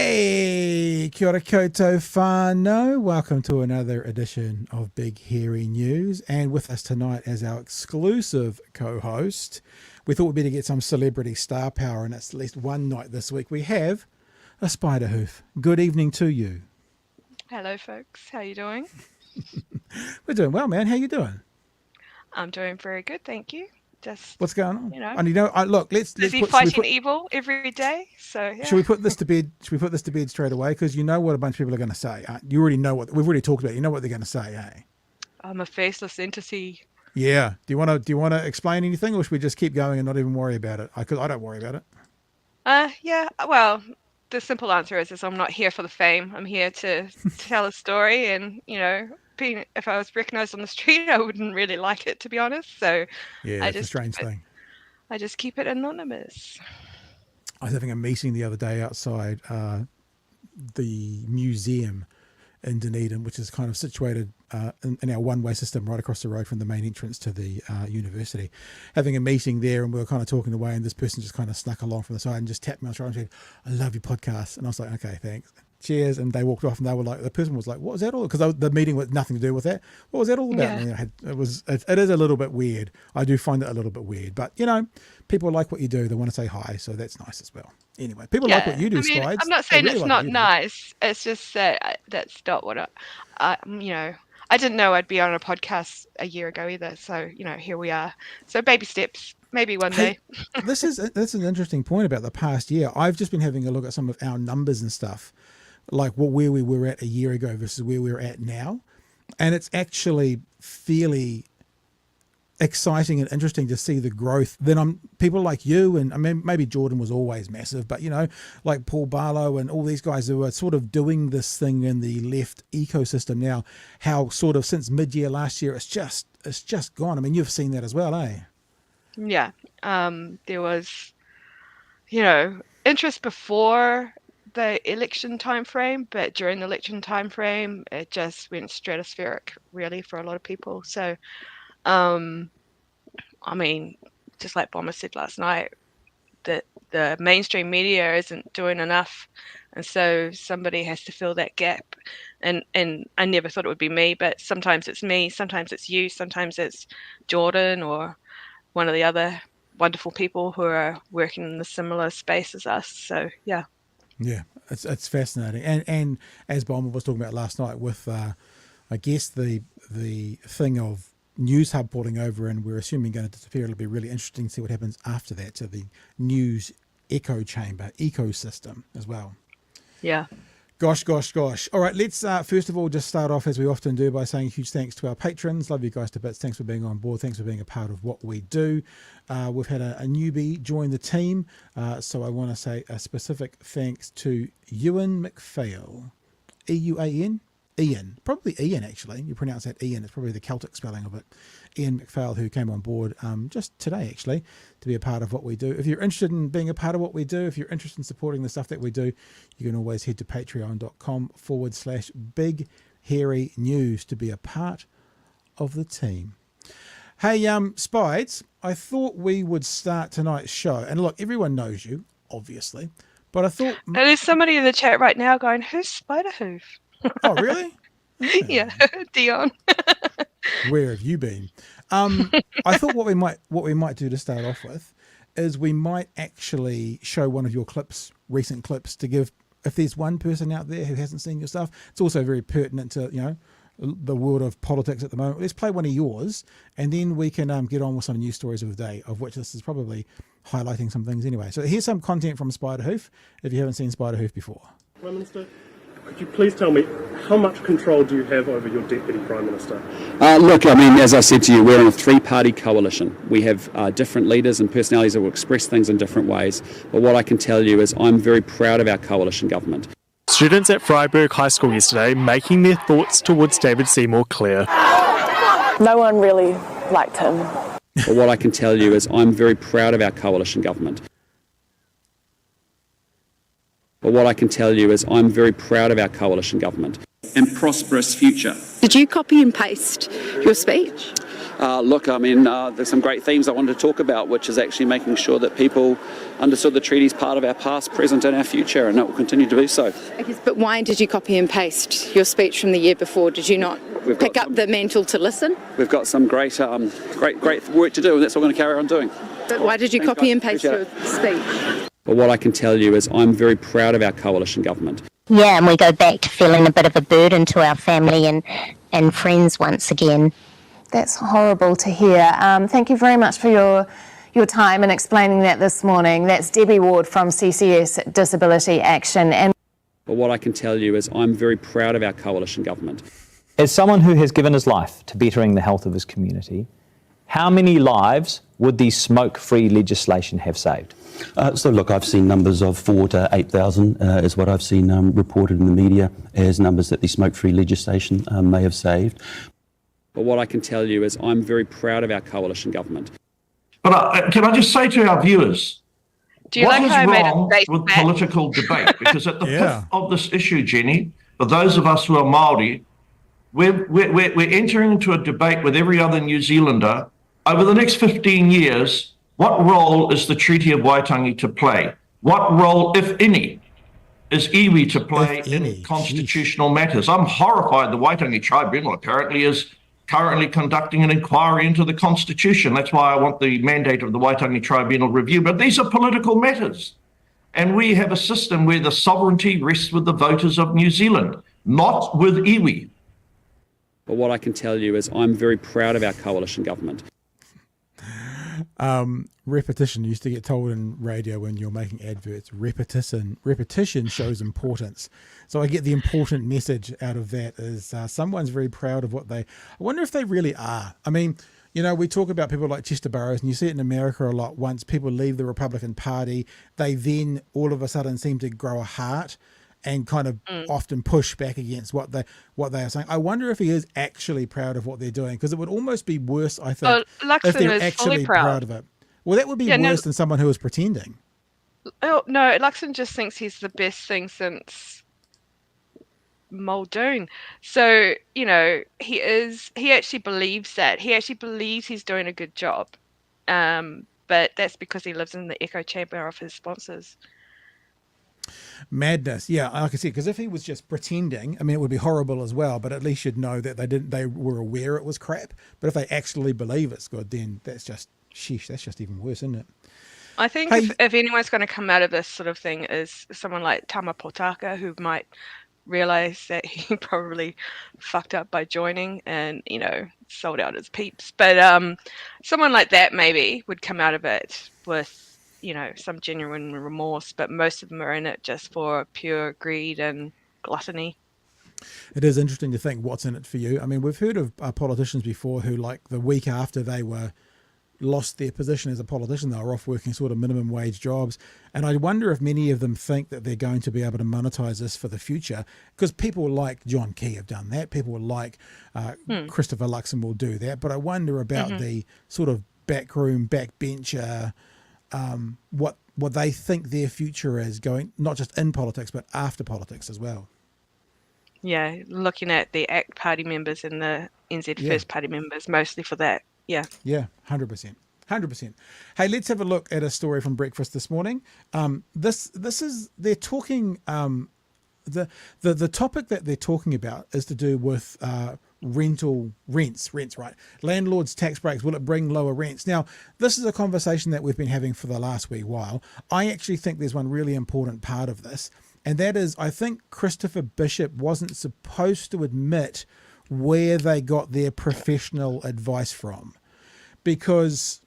Hey, kia ora koutou whānau. Welcome to another edition of Big Hairy News. And with us tonight as our exclusive co-host, we thought we'd better get some celebrity star power, and it's at least one night this week. We have a spider hoof. Good evening to you. Hello, folks. How you doing? We're doing well, man. How you doing? I'm doing very good, thank you. Just what's going on? You know, and look, let's fighting evil every day. So yeah. Should we put this to bed? Should we put this to bed straight away? Because you know what a bunch of people are going to say. You already know what we've already talked about. You know what they're going to say, eh? I'm a faceless entity. Yeah. Do you want to explain anything, or should we just keep going and not even worry about it? Because I don't worry about it. Yeah. Well, the simple answer is I'm not here for the fame. I'm here to tell a story, and if I was recognised on the street, I wouldn't really like it, to be honest. So yeah, it's a strange thing. I just keep it anonymous. I was having a meeting the other day outside the museum in Dunedin, which is kind of situated in our one-way system right across the road from the main entrance to the university. Having a meeting there, and we were kind of talking away, and this person just kind of snuck along from the side and just tapped me on the shoulder and said, "I love your podcast." And I was like, "Okay, thanks. Cheers." And they walked off, and they were like, the person was like, "What was that all?" Because the meeting was nothing to do with that. What was that all about? Yeah. And it is a little bit weird. I do find it a little bit weird, but people like what you do. They want to say hi, so that's nice as well. Anyway, people like what you do, Spides. I'm not saying it's not nice. It's just that that's not what I didn't know I'd be on a podcast a year ago either. So here we are. So baby steps. Maybe one day. This is an interesting point about the past year. I've just been having a look at some of our numbers and stuff, like where we were at a year ago versus where we're at now, and it's actually fairly exciting and interesting to see the growth. Then people like you, and I mean maybe Jordan was always massive, but like Paul Barlow and all these guys who are sort of doing this thing in the left ecosystem now, how sort of since mid-year last year it's just gone. I mean, you've seen that as well, eh? Yeah. There was interest before the election time frame, but during the election time frame it just went stratospheric really for a lot of people. So I mean, just like Bomber said last night, that the mainstream media isn't doing enough, and so somebody has to fill that gap. And I never thought it would be me, but sometimes it's me, sometimes it's you, sometimes it's Jordan or one of the other wonderful people who are working in the similar space as us. So yeah. Yeah, it's fascinating. And as Bomber was talking about last night with I guess the thing of News Hub porting over, and we're assuming going to disappear. It'll be really interesting to see what happens after that to the news echo chamber ecosystem as well. Yeah. Gosh. All right, let's first of all just start off as we often do by saying huge thanks to our patrons. Love you guys to bits. Thanks for being on board. Thanks for being a part of what we do. We've had a newbie join the team, so I want to say a specific thanks to Ewan McPhail. E-U-A-N? Ian, probably Ian actually. You pronounce that Ian. It's probably the Celtic spelling of it. Ian McPhail, who came on board just today actually to be a part of what we do. If you're interested in being a part of what we do, if you're interested in supporting the stuff that we do, you can always head to patreon.com/Big Hairy News to be a part of the team. Hey, Spides, I thought we would start tonight's show. And look, everyone knows you, obviously, but I thought there's somebody in the chat right now going, "Who's Spiderhoof?" Oh, really? Yeah, Dion. Where have you been? I thought what we might do to start off with is we might actually show one of your recent clips, to give, if there's one person out there who hasn't seen your stuff. It's also very pertinent to the world of politics at the moment. Let's play one of yours, and then we can get on with some news stories of the day, of which this is probably highlighting some things anyway. So here's some content from Spiderhoof if you haven't seen Spiderhoof before. Prime Minister, could you please tell me, how much control do you have over your Deputy Prime Minister? Look, I mean, as I said to you, we're in a three-party coalition. We have different leaders and personalities that will express things in different ways. But what I can tell you is I'm very proud of our coalition government. Students at Freiburg High School yesterday making their thoughts towards David Seymour clear. No one really liked him. But what I can tell you is I'm very proud of our coalition government. But what I can tell you is I'm very proud of our coalition government. And prosperous future. Did you copy and paste your speech? Look, I mean, there's some great themes I wanted to talk about, which is actually making sure that people understood the treaty's part of our past, present and our future, and it will continue to be so. But why did you copy and paste your speech from the year before? Did you not pick up the mantle to listen? We've got some great work to do, and that's what we're going to carry on doing. But why did you copy and paste your speech? But what I can tell you is I'm very proud of our coalition government. Yeah, and we go back to feeling a bit of a burden to our family and friends once again. That's horrible to hear. Thank you very much for your time and explaining that this morning. That's Debbie Ward from CCS Disability Action. But what I can tell you is I'm very proud of our coalition government. As someone who has given his life to bettering the health of his community, how many lives would the smoke-free legislation have saved? So look, I've seen numbers of 4,000 to 8,000 is what I've seen reported in the media as numbers that the smoke-free legislation may have saved. But what I can tell you is I'm very proud of our coalition government. But can I just say to our viewers, Do you what like how I is made a wrong face with back? political debate? Because at the pith of this issue, Jenny, for those of us who are Māori, we're entering into a debate with every other New Zealander. Over the next 15 years, what role is the Treaty of Waitangi to play? What role, if any, is iwi to play in constitutional matters? I'm horrified the Waitangi Tribunal apparently is currently conducting an inquiry into the Constitution. That's why I want the mandate of the Waitangi Tribunal review. But these are political matters. And we have a system where the sovereignty rests with the voters of New Zealand, not with iwi. But what I can tell you is I'm very proud of our coalition government. Repetition used to get told in radio when you're making adverts. Repetition shows importance. So I get the important message out of that is someone's very proud of what they. I wonder if they really are. I mean, you know, we talk about people like Chester Burrows, and you see it in America a lot. Once people leave the Republican Party, they then all of a sudden seem to grow a heart and kind of often push back against what they are saying. I wonder if he is actually proud of what they're doing, because it would almost be worse, I think, if they're actually proud of it. Well, that would be worse than someone who is pretending. Oh, no, Luxon just thinks he's the best thing since Muldoon. So, you know, he actually believes that. He actually believes he's doing a good job. But that's because he lives in the echo chamber of his sponsors. Madness, yeah, like I said, because if he was just pretending, I mean, it would be horrible as well, but at least you'd know that they were aware it was crap. But if they actually believe it's good, then that's just, sheesh, that's just even worse, isn't it? I think if anyone's going to come out of this sort of thing is someone like Tama Potaka, who might realise that he probably fucked up by joining and, you know, sold out his peeps. But someone like that maybe would come out of it with, you know, some genuine remorse, but most of them are in it just for pure greed and gluttony. It is interesting to think what's in it for you. I mean, we've heard of politicians before who, like, the week after they lost their position as a politician, they were off working sort of minimum wage jobs. And I wonder if many of them think that they're going to be able to monetize this for the future, because people like John Key have done that. People like Christopher Luxon will do that. But I wonder about the sort of backroom, backbencher, what they think their future is going, not just in politics, but after politics as well. Yeah, looking at the ACT party members and the NZ First party members, mostly for that. Yeah. Yeah, 100%. 100%. Hey, let's have a look at a story from Breakfast this morning. This is, they're talking, the topic that they're talking about is to do with rents, right? Landlords' tax breaks, will it bring lower rents? Now, this is a conversation that we've been having for the last wee while. I actually think there's one really important part of this, and that is I think Christopher Bishop wasn't supposed to admit where they got their professional advice from, because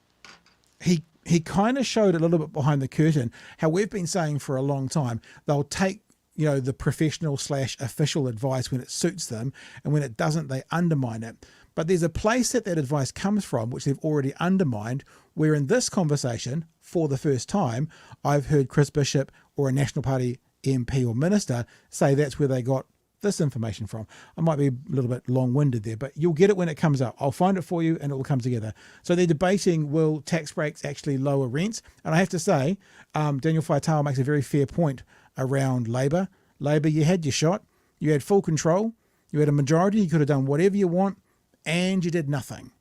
he kind of showed a little bit behind the curtain how we've been saying for a long time they'll take, you know, the professional / official advice when it suits them, and when it doesn't, they undermine it. But there's a place that advice comes from, which they've already undermined, where in this conversation, for the first time, I've heard Chris Bishop or a National Party MP or minister say that's where they got this information from. I might be a little bit long-winded there, but you'll get it when it comes out. I'll find it for you and it will come together. So they're debating, will tax breaks actually lower rents? And I have to say, Daniel Faitau makes a very fair point around Labour. Labour, you had your shot. You had full control. You had a majority. You could have done whatever you want, and you did nothing.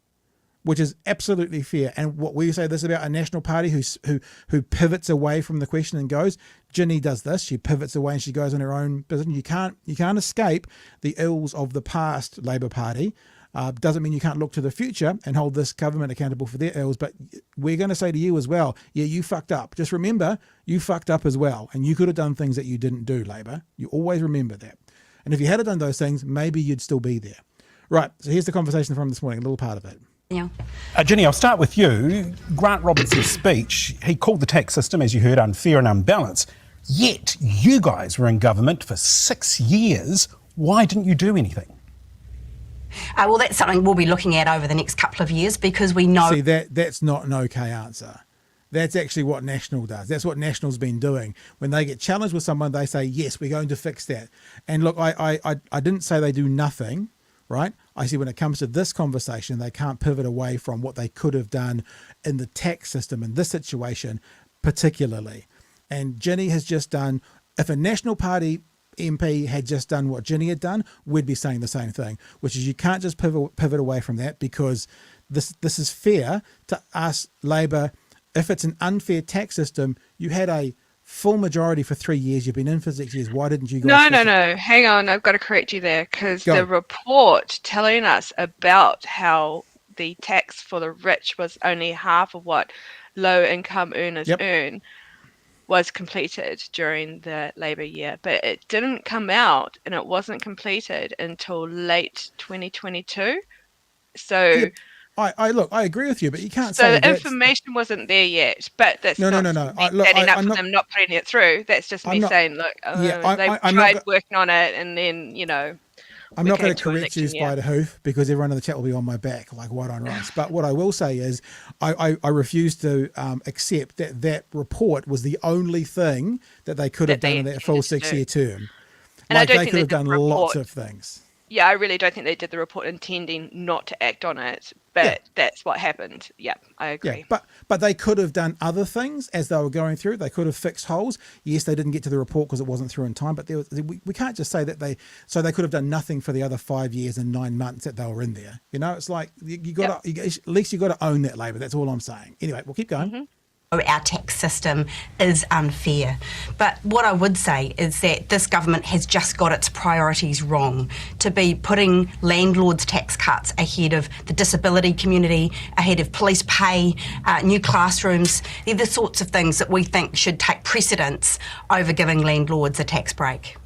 which is absolutely fair. And what we say this about a national party who pivots away from the question and goes, Ginny does this, she pivots away and she goes on her own business. You can't escape the ills of the past Labour Party. Doesn't mean you can't look to the future and hold this government accountable for their ills, but we're going to say to you as well, yeah, you fucked up. Just remember, you fucked up as well, and you could have done things that you didn't do, Labour. You always remember that. And if you had done those things, maybe you'd still be there. Right, so here's the conversation from this morning, a little part of it. Yeah. Ginny, I'll start with you. Grant Robertson's speech, he called the tax system, as you heard, unfair and unbalanced. Yet you guys were in government for 6 years. Why didn't you do anything? Well, that's something we'll be looking at over the next couple of years because we know... See, that's not an okay answer. That's actually what National does. That's what National's been doing. When they get challenged with someone, they say, yes, we're going to fix that. And look, I didn't say they do nothing, right? I see when it comes to this conversation, they can't pivot away from what they could have done in the tax system in this situation particularly. And Ginny has just done, if a National Party MP had just done what Ginny had done, we'd be saying the same thing, which is you can't just pivot away from that because this is fair to us, Labour. If it's an unfair tax system, you had a full majority for 3 years, you've been in for 6 years, why didn't you guys... No, hang on, I've got to correct you there, because the report telling us about how the tax for the rich was only half of what low-income earners earn was completed during the Labour year, but it didn't come out and it wasn't completed until late 2022. So I agree with you, but you can't so say the information wasn't there yet. But that's no. standing up for them not putting it through. That's just me saying, look, they've tried working on it, and then I'm not going to correct you, Spider Hoof, because everyone in the chat will be on my back like white on rice. But what I will say is I refuse to accept that report was the only thing that they could have done in that full 6-year term. And like they could have done lots of things. Yeah, I really don't think they did the report intending not to act on it, but that's what happened. Yeah, I agree. Yeah, but they could have done other things as they were going through. They could have fixed holes. Yes, they didn't get to the report because it wasn't through in time, but we can't just say that they could have done nothing for the other 5 years and 9 months that they were in there. It's like you got to at least you got to own that, Labour. That's all I'm saying. Anyway, we'll keep going. Mm-hmm. Our tax system is unfair. But what I would say is that this government has just got its priorities wrong. To be putting landlords' tax cuts ahead of the disability community, ahead of police pay, new classrooms, they're the sorts of things that we think should take precedence over giving landlords a tax break.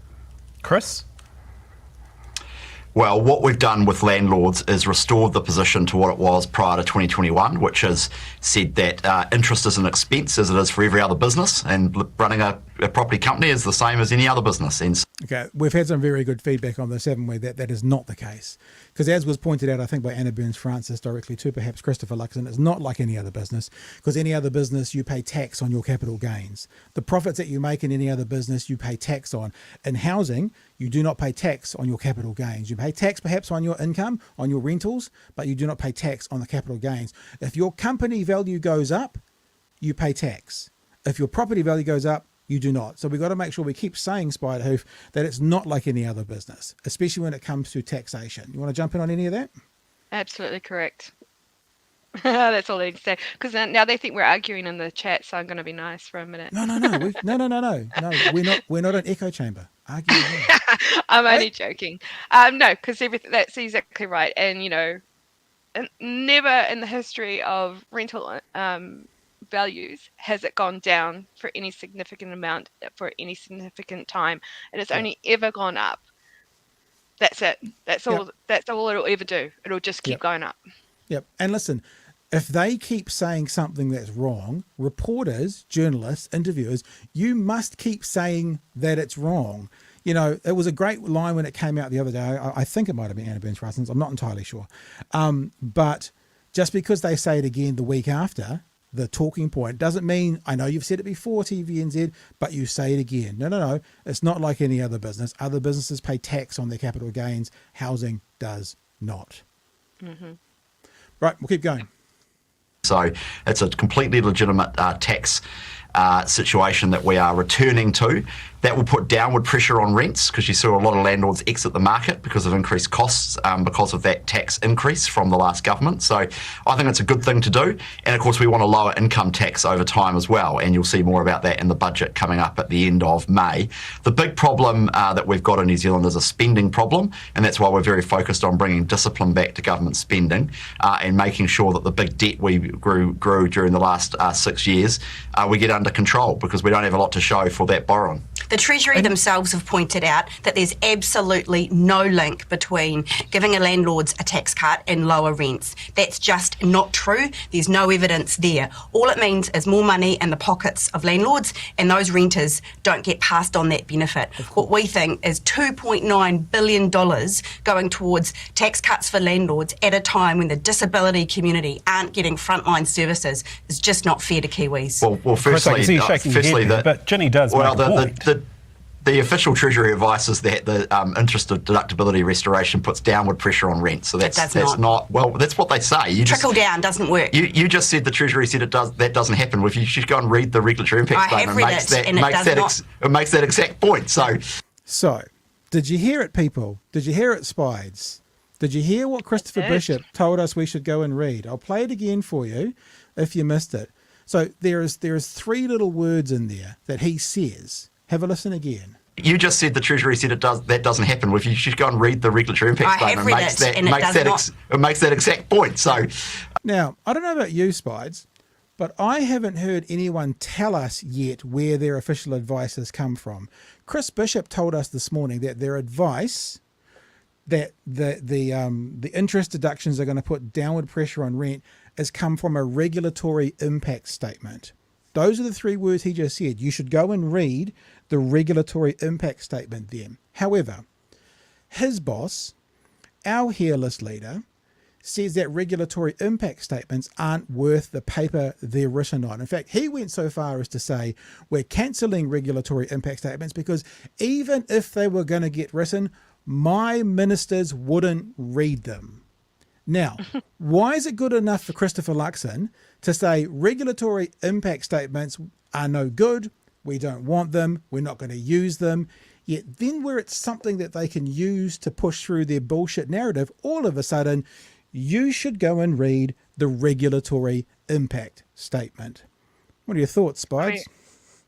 Chris? Well, what we've done with landlords is restored the position to what it was prior to 2021, which has said that interest is an expense as it is for every other business, and running a property company is the same as any other business. And okay, we've had some very good feedback on this, haven't we? That is not the case. Because as was pointed out, I think by Anna Burns-Francis directly to perhaps Christopher Luxon, it's not like any other business, because any other business you pay tax on your capital gains. The profits that you make in any other business you pay tax on. In housing, you do not pay tax on your capital gains. You pay tax perhaps on your income, on your rentals, but you do not pay tax on the capital gains. If your company value goes up, you pay tax. If your property value goes up, you do not. So we've got to make sure we keep saying, Spider Hoof, that it's not like any other business, especially when it comes to taxation. You want to jump in on any of that? Absolutely correct. That's all I need to say. Because now they think we're arguing in the chat, so I'm going to be nice for a minute. No. No, we're not an echo chamber. Arguing. I'm only joking. No, because that's exactly right. And, never in the history of rental values has it gone down for any significant amount for any significant time, and it's only ever gone up. That's it. That's all. That's all it'll ever do. It'll just keep going up. Yep. And listen, if they keep saying something that's wrong, reporters, journalists, interviewers, you must keep saying that it's wrong. It was a great line when it came out the other day. I think it might have been Anna Burns-Francis. I'm not entirely sure. But just because they say it again the week after, the talking point doesn't mean, I know you've said it before, TVNZ, but you say it again. No. It's not like any other business. Other businesses pay tax on their capital gains. Housing does not. Mm-hmm. Right, we'll keep going. So it's a completely legitimate tax situation that we are returning to. That will put downward pressure on rents because you saw a lot of landlords exit the market because of increased costs because of that tax increase from the last government. So I think it's a good thing to do. And of course, we want to lower income tax over time as well. And you'll see more about that in the budget coming up at the end of May. The big problem that we've got in New Zealand is a spending problem. And that's why we're very focused on bringing discipline back to government spending and making sure that the big debt we grew during the last 6 years, we get under control because we don't have a lot to show for that borrowing. The Treasury themselves have pointed out that there's absolutely no link between giving a landlords a tax cut and lower rents. That's just not true. There's no evidence there. All it means is more money in the pockets of landlords, and those renters don't get passed on that benefit. What we think is $2.9 billion going towards tax cuts for landlords at a time when the disability community aren't getting frontline services is just not fair to Kiwis. Well, Chris, I can see you shaking your head there, but Ginny does make a point. The official Treasury advice is that the interest deductibility restoration puts downward pressure on rent. So that's not. Well, that's what they say. Trickle down doesn't work. You just said the Treasury said that doesn't happen. If you should go and read the regulatory impact statement, it makes that exact point. So, did you hear it, people? Did you hear it, Spides? Did you hear what Christopher Bishop told us we should go and read? I'll play it again for you if you missed it. So there is 3 little words in there that he says. Have a listen again. You just said the Treasury said that doesn't happen. If you should go and read the regulatory impact statement, it makes that exact point. So, now I don't know about you, Spides, but I haven't heard anyone tell us yet where their official advice has come from. Chris Bishop told us this morning that their advice that the interest deductions are going to put downward pressure on rent has come from a regulatory impact statement. Those are the 3 words he just said. You should go and read the regulatory impact statement then. However, his boss, our hairless leader, says that regulatory impact statements aren't worth the paper they're written on. In fact, he went so far as to say we're cancelling regulatory impact statements because even if they were going to get written, my ministers wouldn't read them. Now, why is it good enough for Christopher Luxon to say regulatory impact statements are no good, we don't want them, we're not going to use them, yet then where it's something that they can use to push through their bullshit narrative, all of a sudden, you should go and read the regulatory impact statement. What are your thoughts, Spides?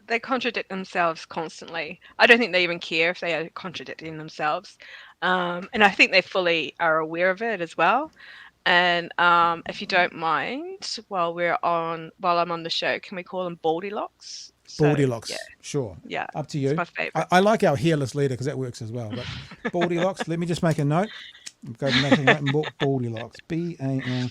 They contradict themselves constantly. I don't think they even care if they are contradicting themselves. And I think they fully are aware of it as well. And if you don't mind, while I'm on the show, can we call them Baldylocks? Baldylocks, sure. Yeah, up to you. It's my favourite. I like our hairless leader because that works as well. But Baldylocks, let me just make a note. Go and make a note. Baldylocks, BAL.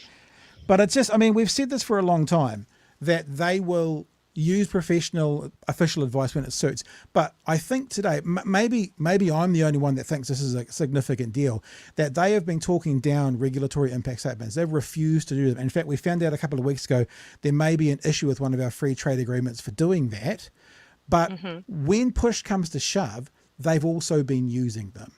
But it's just, I mean, we've said this for a long time that they will use professional official advice when it suits. But I think today, maybe I'm the only one that thinks this is a significant deal, that they have been talking down regulatory impact statements. They've refused to do them. In fact, we found out a couple of weeks ago there may be an issue with one of our free trade agreements for doing that. But when push comes to shove, they've also been using them.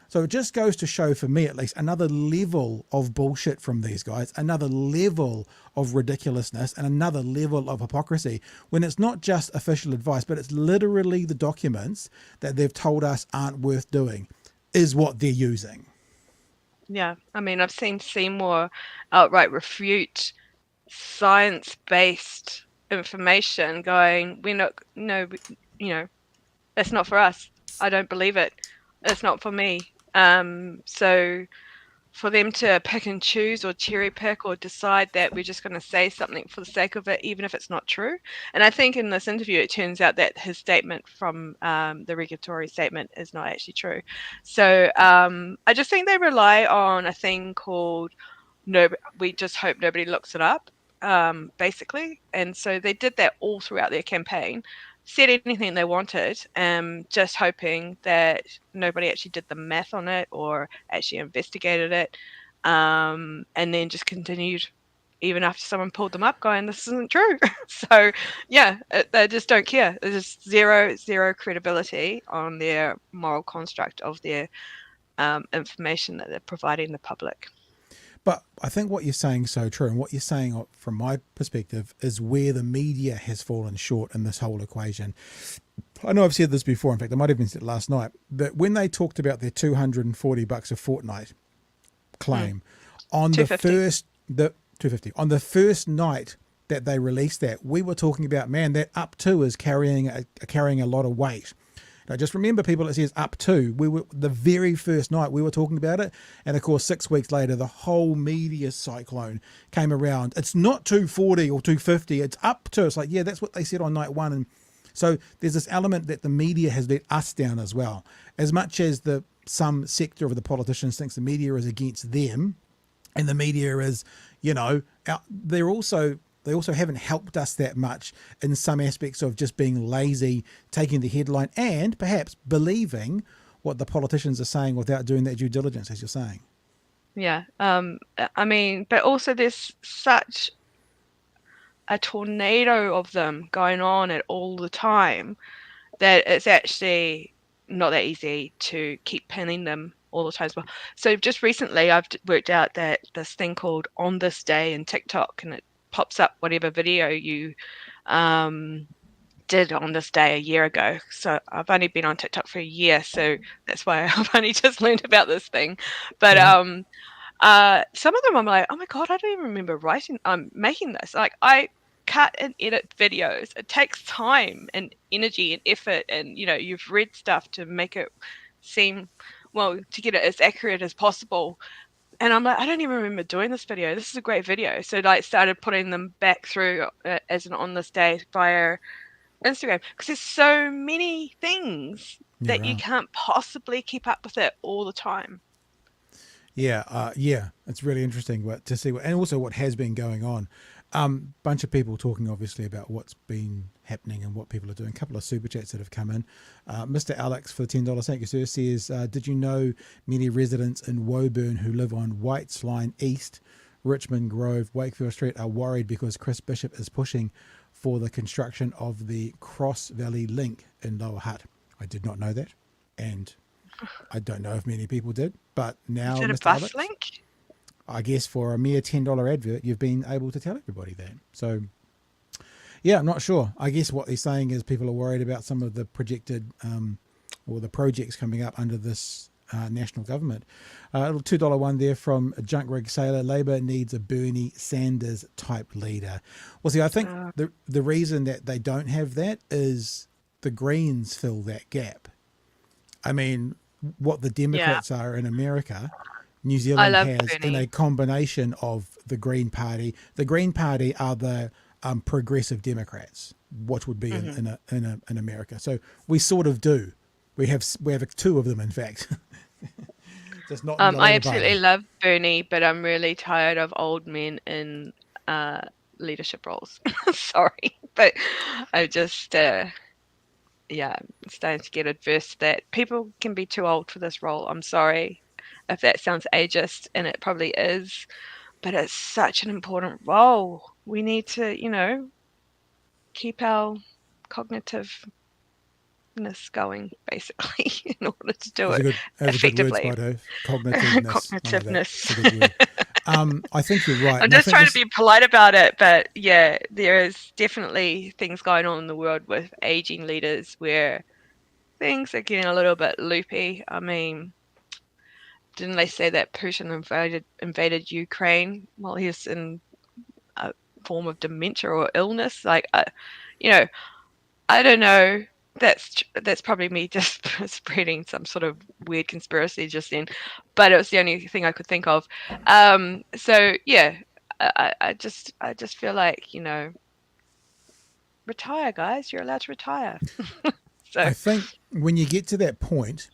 So it just goes to show, for me at least, another level of bullshit from these guys, another level of ridiculousness, and another level of hypocrisy when it's not just official advice, but it's literally the documents that they've told us aren't worth doing is what they're using. Yeah, I mean, I've seen Seymour outright refute science-based information going, that's not for us. I don't believe it. It's not for me. So for them to pick and choose or cherry pick or decide that we're just going to say something for the sake of it, even if it's not true. And I think in this interview, it turns out that his statement from the regulatory statement is not actually true. So I just think they rely on a thing called, we just hope nobody looks it up, basically. And so they did that all throughout their campaign. Said anything they wanted, just hoping that nobody actually did the math on it or actually investigated it, and then just continued even after someone pulled them up going, this isn't true. So yeah, they just don't care. There's just zero credibility on their moral construct of their information that they're providing the public. But I think what you're saying is so true, and what you're saying from my perspective is where the media has fallen short in this whole equation. I know I've said this before, in fact, I might have even said it last night, but when they talked about their $240 a fortnight claim on the first night that they released that, we were talking about, man, that up to is carrying a lot of weight. Now, just remember, people, it says up to. We were the very first night we were talking about it, and of course 6 weeks later the whole media cyclone came around. It's not 240 or 250, it's up to. It's like, yeah, that's what they said on night one. And so there's this element that the media has let us down as well. As much as some sector of the politicians thinks the media is against them, and the media is, they also haven't helped us that much in some aspects of just being lazy, taking the headline, and perhaps believing what the politicians are saying without doing that due diligence, as you're saying. Yeah. But also there's such a tornado of them going on at all the time that it's actually not that easy to keep pinning them all the time as well. So just recently I've worked out that this thing called On This Day in TikTok, and it pops up whatever video you did on this day a year ago. So I've only been on TikTok for a year, so that's why I've only just learned about this thing. But some of them I'm like, oh my god, I don't even remember making this. Like, I cut and edit videos. It takes time and energy and effort, and you've read stuff to make it seem, well, to get it as accurate as possible. And I'm like, I don't even remember doing this video. This is a great video. So started putting them back through as an On This Day via Instagram, because there's so many things that you can't possibly keep up with it all the time. Yeah, it's really interesting to see and also what has been going on. Bunch of people talking obviously about what's been happening and what people are doing. A couple of super chats that have come in. Mr. Alex for $10, thank you sir, says, did you know many residents in Woburn who live on White's Line East, Richmond Grove, Wakefield Street are worried because Chris Bishop is pushing for the construction of the Cross Valley Link in Lower Hutt? I did not know that, and I don't know if many people did, but now is it Mr. a bus Alex, link? I guess for a mere $10 advert, you've been able to tell everybody that. So, yeah, I'm not sure. I guess what he's saying is people are worried about some of the projected or the projects coming up under this national government. A little $2 one there from Junk Rig Sailor. Labour needs a Bernie Sanders type leader. Well, see, I think the reason that they don't have that is the Greens fill that gap. I mean, what the Democrats are in America, New Zealand has Bernie. In a combination of the Green Party. The Green Party are the progressive Democrats, what would be in America. So we sort of do. We have two of them, in fact. Just not. I absolutely love Bernie, but I'm really tired of old men in leadership roles. Sorry, but I just. I'm starting to get adverse to that. People can be too old for this role. I'm sorry if that sounds ageist, and it probably is, but it's such an important role. We need to, keep our cognitiveness going, basically, in order to do it effectively. Cognitiveness. I think you're right. I'm just trying to be polite about it, but yeah, there is definitely things going on in the world with aging leaders where things are getting a little bit loopy. I mean, didn't they say that Putin invaded Ukraine while he was in a form of dementia or illness? Like, I don't know. That's probably me just spreading some sort of weird conspiracy just then, but it was the only thing I could think of. So yeah, I just feel like, retire, guys. You're allowed to retire. So I think when you get to that point,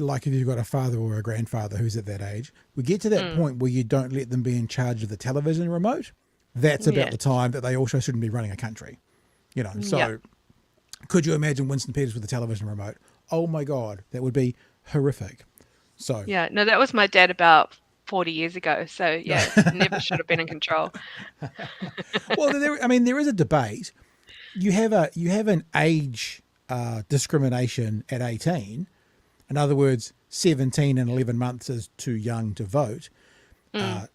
like if you've got a father or a grandfather who's at that age, we get to that point where you don't let them be in charge of the television remote. That's about the time that they also shouldn't be running a country. So could you imagine Winston Peters with a television remote? Oh my God, that would be horrific. So yeah, no, that was my dad about 40 years ago. So yeah, never should have been in control. Well, there is a debate. You have an age discrimination at 18. In other words, 17 and 11 months is too young to vote.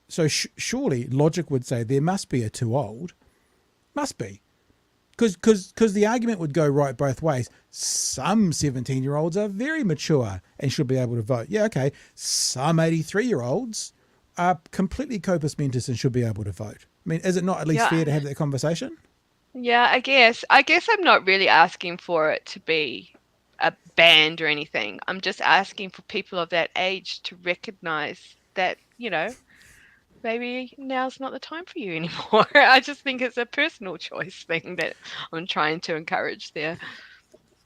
So surely logic would say there must be a too old. Must be. Because the argument would go right both ways. Some 17-year-olds are very mature and should be able to vote. Yeah, okay. Some 83-year-olds are completely compos mentis and should be able to vote. I mean, is it not at least fair to have that conversation? Yeah, I guess I'm not really asking for it to be a band or anything. I'm just asking for people of that age to recognize that, maybe now's not the time for you anymore. I just think it's a personal choice thing that I'm trying to encourage there.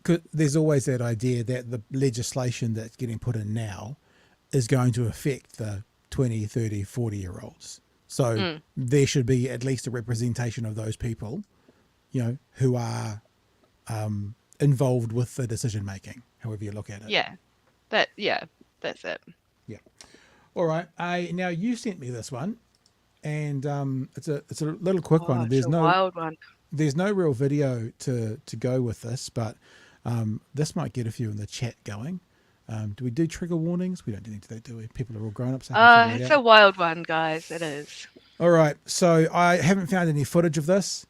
'Cause there's always that idea that the legislation that's getting put in now is going to affect the 20, 30, 40-year-olds. So there should be at least a representation of those people, who are involved with the decision making, however you look at it. Yeah, that's it. Yeah. All right. Now you sent me this one, and it's a little quick one. It's a wild one. There's no real video to go with this, but this might get a few in the chat going. Do we do trigger warnings? We don't do anything, do we? People are all grown ups. It's a wild one, guys. It is. All right. So I haven't found any footage of this.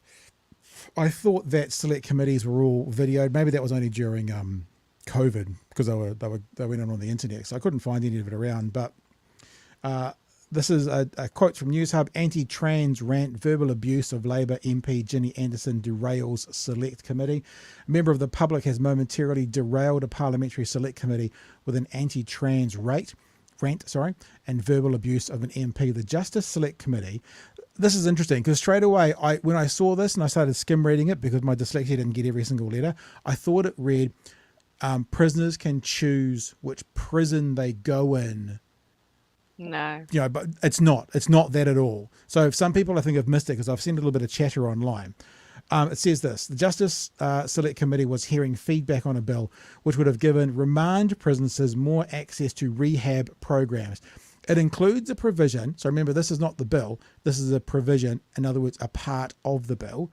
I thought that select committees were all videoed. Maybe that was only during COVID because they went on the internet, so I couldn't find any of it around. But this is a quote from Newshub: "Anti-trans rant, verbal abuse of Labour MP Ginny Anderson derails select committee. A member of the public has momentarily derailed a parliamentary select committee with an anti-trans rant, and verbal abuse of an MP. The Justice Select Committee." This is interesting because straight away, when I saw this and I started skim reading it because my dyslexia didn't get every single letter, I thought it read, prisoners can choose which prison they go in. No. But it's not that at all. So some people I think have missed it because I've seen a little bit of chatter online. It says this: the Justice Select Committee was hearing feedback on a bill which would have given remand prisoners more access to rehab programs. It includes a provision, so remember this is not the bill, this is a provision, in other words a part of the bill,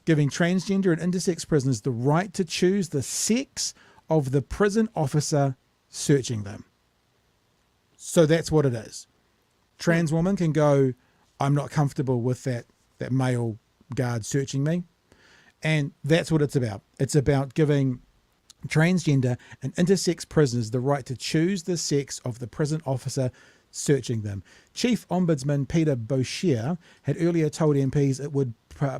giving transgender and intersex prisoners the right to choose the sex of the prison officer searching them. So that's what it is. Trans woman can go, I'm not comfortable with that male guard searching me. And that's what it's about. It's about giving transgender and intersex prisoners the right to choose the sex of the prison officer searching them. Chief Ombudsman Peter Boshier had earlier told MPs it would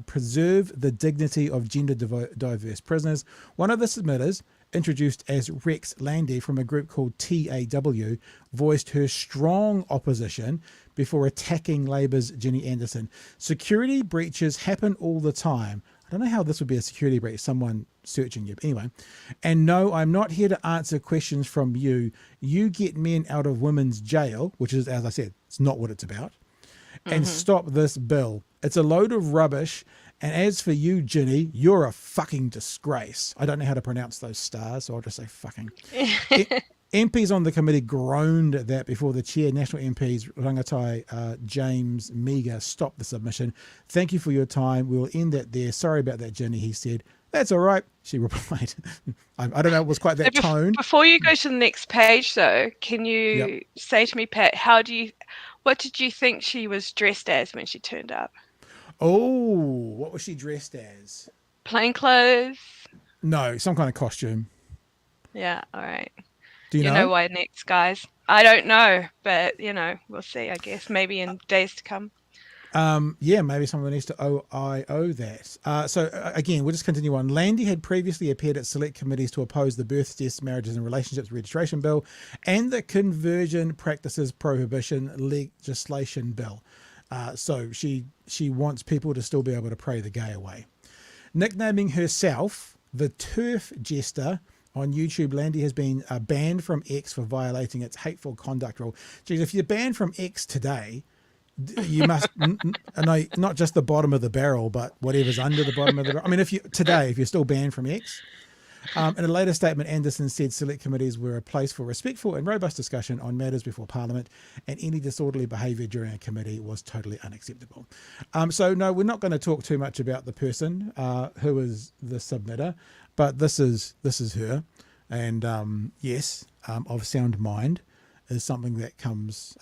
preserve the dignity of gender diverse prisoners. One of the submitters, introduced as Rex Landy from a group called TAW, voiced her strong opposition before attacking Labour's Ginny Anderson. Security breaches happen all the time. I don't know how this would be a security breach, someone searching you. But anyway, and no, I'm not here to answer questions from you. You get men out of women's jail, which is, as I said, it's not what it's about, and stop this bill. It's a load of rubbish. And as for you, Ginny, you're a fucking disgrace. I don't know how to pronounce those stars, so I'll just say fucking. MPs on the committee groaned at that before the chair, National MPs Rangatai James Meager, stopped the submission. Thank you for your time. We'll end that there. Sorry about that, Ginny, he said. That's all right, she replied. I don't know, it was quite that tone. Before you go to the next page, though, can you say to me, Pat, what did you think she was dressed as when she turned up? Oh, what was she dressed as? Plain clothes? No, some kind of costume. Yeah, all right. Do you know? You know why next, guys? I don't know, but, we'll see, I guess, maybe in days to come. Yeah, maybe someone needs to owe that. So again, we'll just continue on. Landy had previously appeared at select committees to oppose the Births, Deaths, Marriages and Relationships Registration Bill and the Conversion Practices Prohibition Legislation Bill. So she wants people to still be able to pray the gay away. Nicknaming herself the TERF Jester on YouTube, Landy has been banned from X for violating its hateful conduct rule. Geez, if you're banned from X today, you must not just the bottom of the barrel, but whatever's under the bottom of the barrel. I mean, if you're still banned from X. In a later statement, Anderson said select committees were a place for respectful and robust discussion on matters before Parliament, and any disorderly behaviour during a committee was totally unacceptable. So no, we're not going to talk too much about the person who is the submitter, but this is her, and yes, of sound mind, is something that comes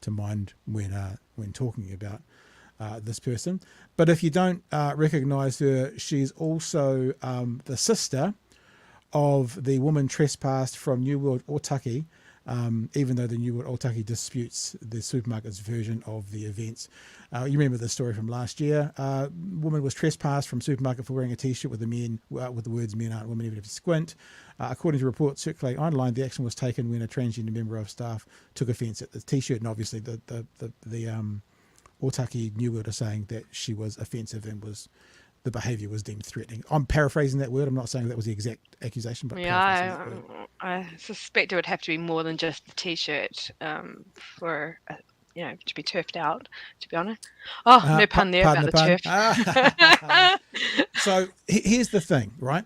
to mind when talking about this person. But if you don't recognise her, she's also the sister of the woman trespassed from New World Otaki, even though the New World Otaki disputes the supermarket's version of the events. You remember the story from last year. Woman was trespassed from supermarket for wearing a T-shirt with the words "Men aren't women, even if you squint." According to reports circulating online, the action was taken when a transgender member of staff took offence at the T-shirt, and obviously the Otaki New World are saying that she was offensive and the behaviour was deemed threatening. I'm paraphrasing that word. I'm not saying that was the exact accusation, but I suspect it would have to be more than just the T-shirt for to be turfed out. To be honest, no pun there about the turf. So here's the thing, right?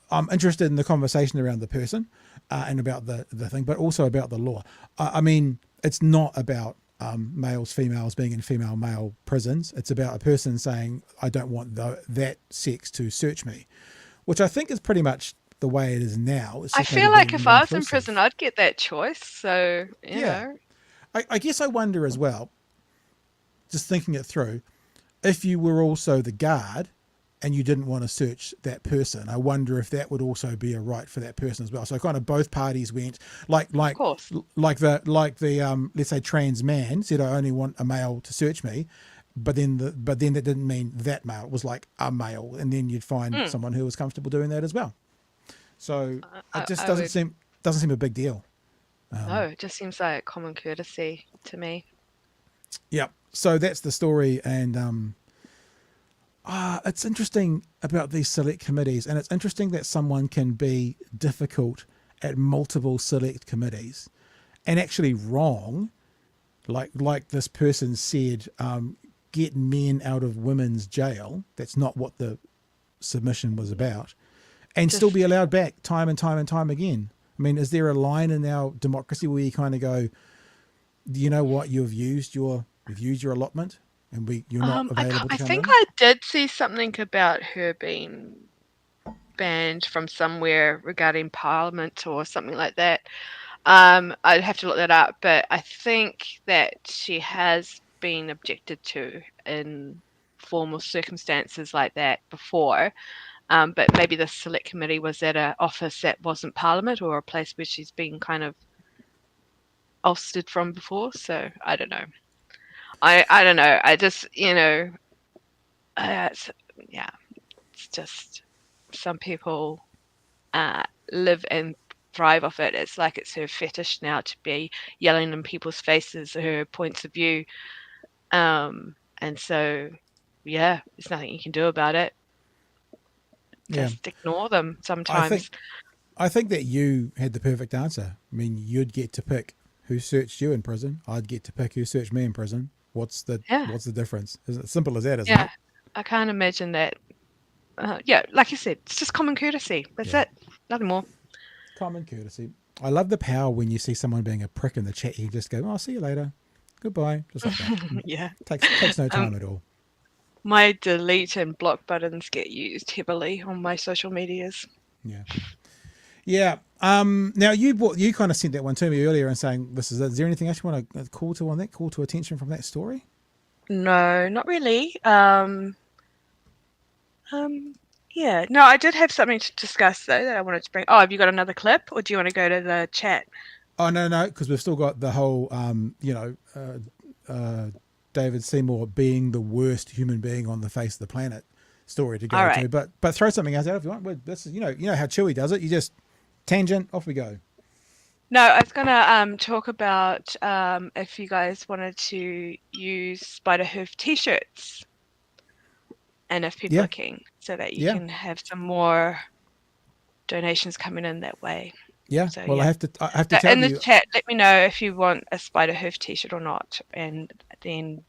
I'm interested in the conversation around the person and about the thing, but also about the law. I mean, it's not about males, females being in female-male prisons. It's about a person saying, I don't want that sex to search me, which I think is pretty much the way it is now. I feel like if I was in prison, I'd get that choice. So, you know. I guess I wonder as well, just thinking it through, if you were also the guard and you didn't want to search that person, I wonder if that would also be a right for that person as well. So kind of both parties went like the let's say trans man said, I only want a male to search me, but then that didn't mean that male. It was like a male, and then you'd find someone who was comfortable doing that as well. So it just doesn't seem a big deal. No, it just seems like common courtesy to me. Yeah. So that's the story, and it's interesting about these select committees, and it's interesting that someone can be difficult at multiple select committees and actually wrong, like this person said, get men out of women's jail. That's not what the submission was about, and still be allowed back time and time and time again. I mean, is there a line in our democracy where you kind of go, you know what, you've used your allotment, and you're not available to come in? I did see something about her being banned from somewhere regarding Parliament or something like that. I'd have to look that up, but I think that she has been objected to in formal circumstances like that before. But maybe the select committee was at an office that wasn't Parliament or a place where she's been kind of ousted from before. So I don't know. I don't know. I just, it's just some people live and thrive off it. It's like it's her fetish now to be yelling in people's faces, her points of view. And so, there's nothing you can do about it. Just ignore them sometimes. I think that you had the perfect answer. I mean, you'd get to pick who searched you in prison. I'd get to pick who searched me in prison. What's the difference? Isn't it simple as that, isn't it? I can't imagine that. Like you said, it's just common courtesy. That's it. Nothing more. Common courtesy. I love the power when you see someone being a prick in the chat. You just go, "Oh, see you later. Goodbye." Just like that. Takes no time at all. My delete and block buttons get used heavily on my social medias. Yeah. Now you kind of sent that one to me earlier and saying this is. Is there anything else you want to call to attention from that story? No, not really. No, I did have something to discuss though that I wanted to bring. Oh, have you got another clip, or do you want to go to the chat? Oh no, because we've still got the whole David Seymour being the worst human being on the face of the planet story to go to. But throw something else out if you want. This is you know how Chewy does it. You just tangent, off we go. No, I was gonna talk about if you guys wanted to use Spider Hoof t-shirts, and if people are keen, so that you can have some more donations coming in that way. Yeah. So, I have to tell in you. In the chat, let me know if you want a Spider Hoof t-shirt or not, and then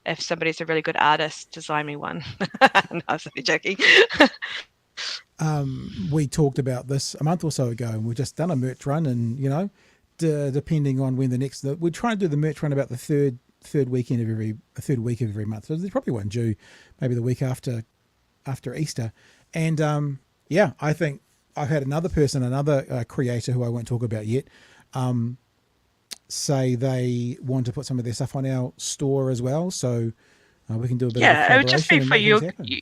if somebody's a really good artist, design me one. No, I was only joking. We talked about this a month or so ago, and we've just done a merch run, and depending on when we're trying to do the merch run about the third week of every month. So there's probably one due maybe the week after Easter, and I think I've had another creator who I won't talk about yet, say they want to put some of their stuff on our store as well, so we can do a bit of Yeah, it would collaboration just be and for make you. things happen.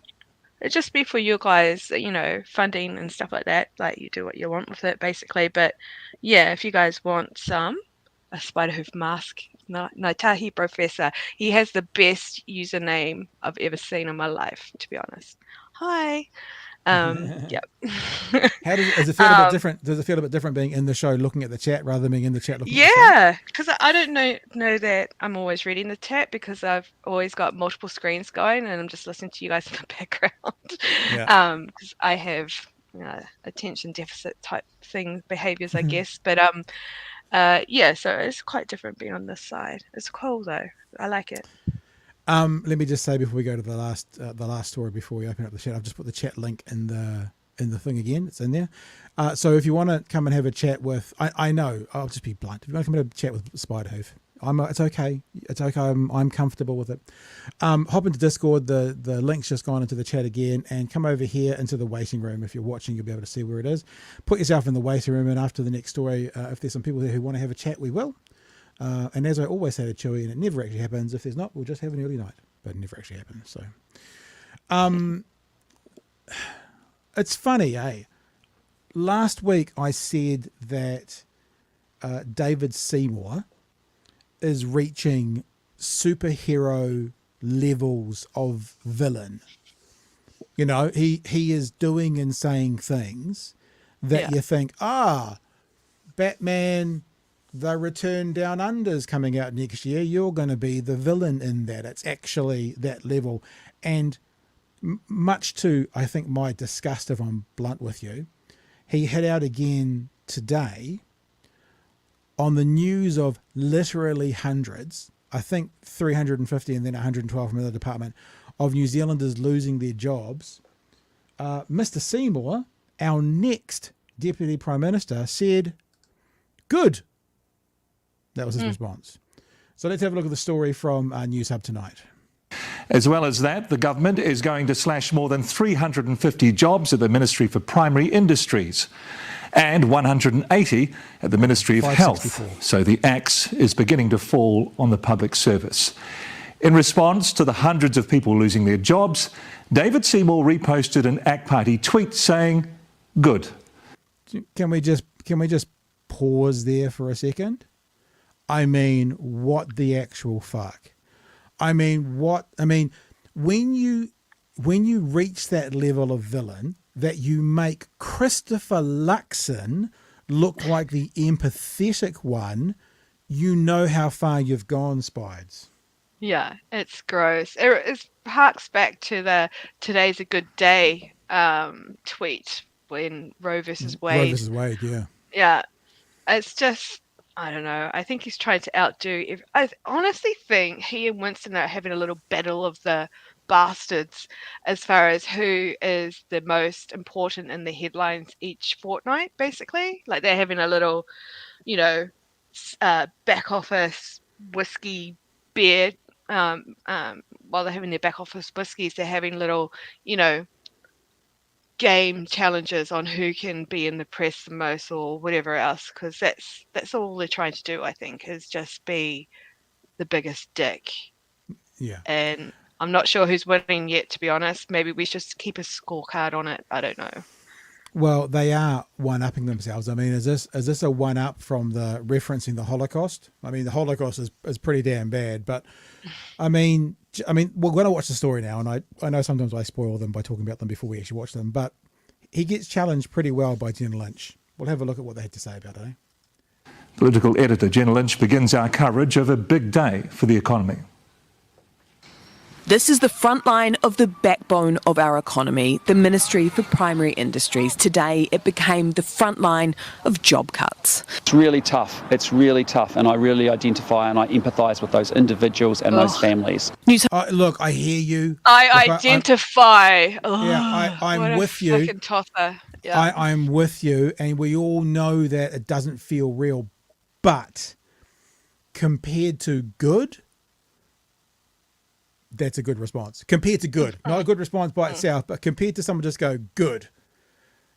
It'd just be for you guys, funding and stuff like that. Like, you do what you want with it, basically. But yeah, if you guys want a spider hoof mask, Tahi Professor, he has the best username I've ever seen in my life, to be honest. Hi. Yep. How does it feel a bit different? Does it feel a bit different being in the show, looking at the chat, rather than being in the chat looking at the show? Yeah, because I don't know that I'm always reading the chat, because I've always got multiple screens going and I'm just listening to you guys in the background. Yeah. Because I have attention deficit type behaviors, I guess. But yeah, so it's quite different being on this side. It's cool though. I like it. Let me just say before we go to the last story, before we open up the chat, I've just put the chat link in the thing again. It's in there. So if you want to come and have a chat with, I know, I'll just be blunt. If you want to come and have a chat with Spiderhoof, it's okay. It's okay. I'm comfortable with it. Hop into Discord. The link's just gone into the chat again, and come over here into the waiting room. If you're watching, you'll be able to see where it is. Put yourself in the waiting room, and after the next story, if there's some people there who want to have a chat, we will. And as I always say to Chewy, and it never actually happens, if there's not, we'll just have an early night. But it never actually happens. So, it's funny, eh? Last week I said that David Seymour is reaching superhero levels of villain. You know, he is doing and saying things that you think, Batman, The Return Down Under's coming out next year. You're going to be the villain in that. It's actually that level. And much to, I think, my disgust, if I'm blunt with you, he hit out again today on the news of literally hundreds, I think 350 and then 112 from the department, of New Zealanders losing their jobs. Mr. Seymour, our next Deputy Prime Minister, said, good. That was his response. So let's have a look at the story from News Hub tonight. As well as that, the government is going to slash more than 350 jobs at the Ministry for Primary Industries and 180 at the Ministry of Health. So the axe is beginning to fall on the public service. In response to the hundreds of people losing their jobs, David Seymour reposted an ACT Party tweet saying, good. Can we just pause there for a second? I mean, what the actual fuck? When you reach that level of villain, that you make Christopher Luxon look like the empathetic one, you know how far you've gone, Spides. Yeah, it's gross. It harks back to the "Today's a good day" tweet when Roe versus Wade. Roe versus Wade, yeah. Yeah, it's just, I don't know. I think he's trying to outdo. I honestly think he and Winston are having a little battle of the bastards as far as who is the most important in the headlines each fortnight, basically. Like, they're having a little, back office whiskey beer. While they're having their back office whiskeys, they're having little, game challenges on who can be in the press the most or whatever else, because that's all they're trying to do, I think, is just be the biggest dick. Yeah. And I'm not sure who's winning yet, to be honest. Maybe we should keep a scorecard on it. I don't know. Well, they are one-upping themselves. I mean, is this a one-up from the referencing the Holocaust? I mean, the Holocaust is pretty damn bad, but I mean, we're going to watch the story now, and I know sometimes I spoil them by talking about them before we actually watch them, but he gets challenged pretty well by Jenna Lynch. We'll have a look at what they had to say about it, eh? Political editor Jenna Lynch begins our coverage of a big day for the economy. This is the front line of the backbone of our economy, the Ministry for Primary Industries. Today, it became the front line of job cuts. It's really tough. And I really identify and I empathise with those individuals and those families. Look, I hear you. I identify. I'm with you. Fucking tosser. Yeah. I'm with you, and we all know that it doesn't feel real, but compared to good, that's a good response. Compared to good. Not a good response by itself, but compared to someone just go, good.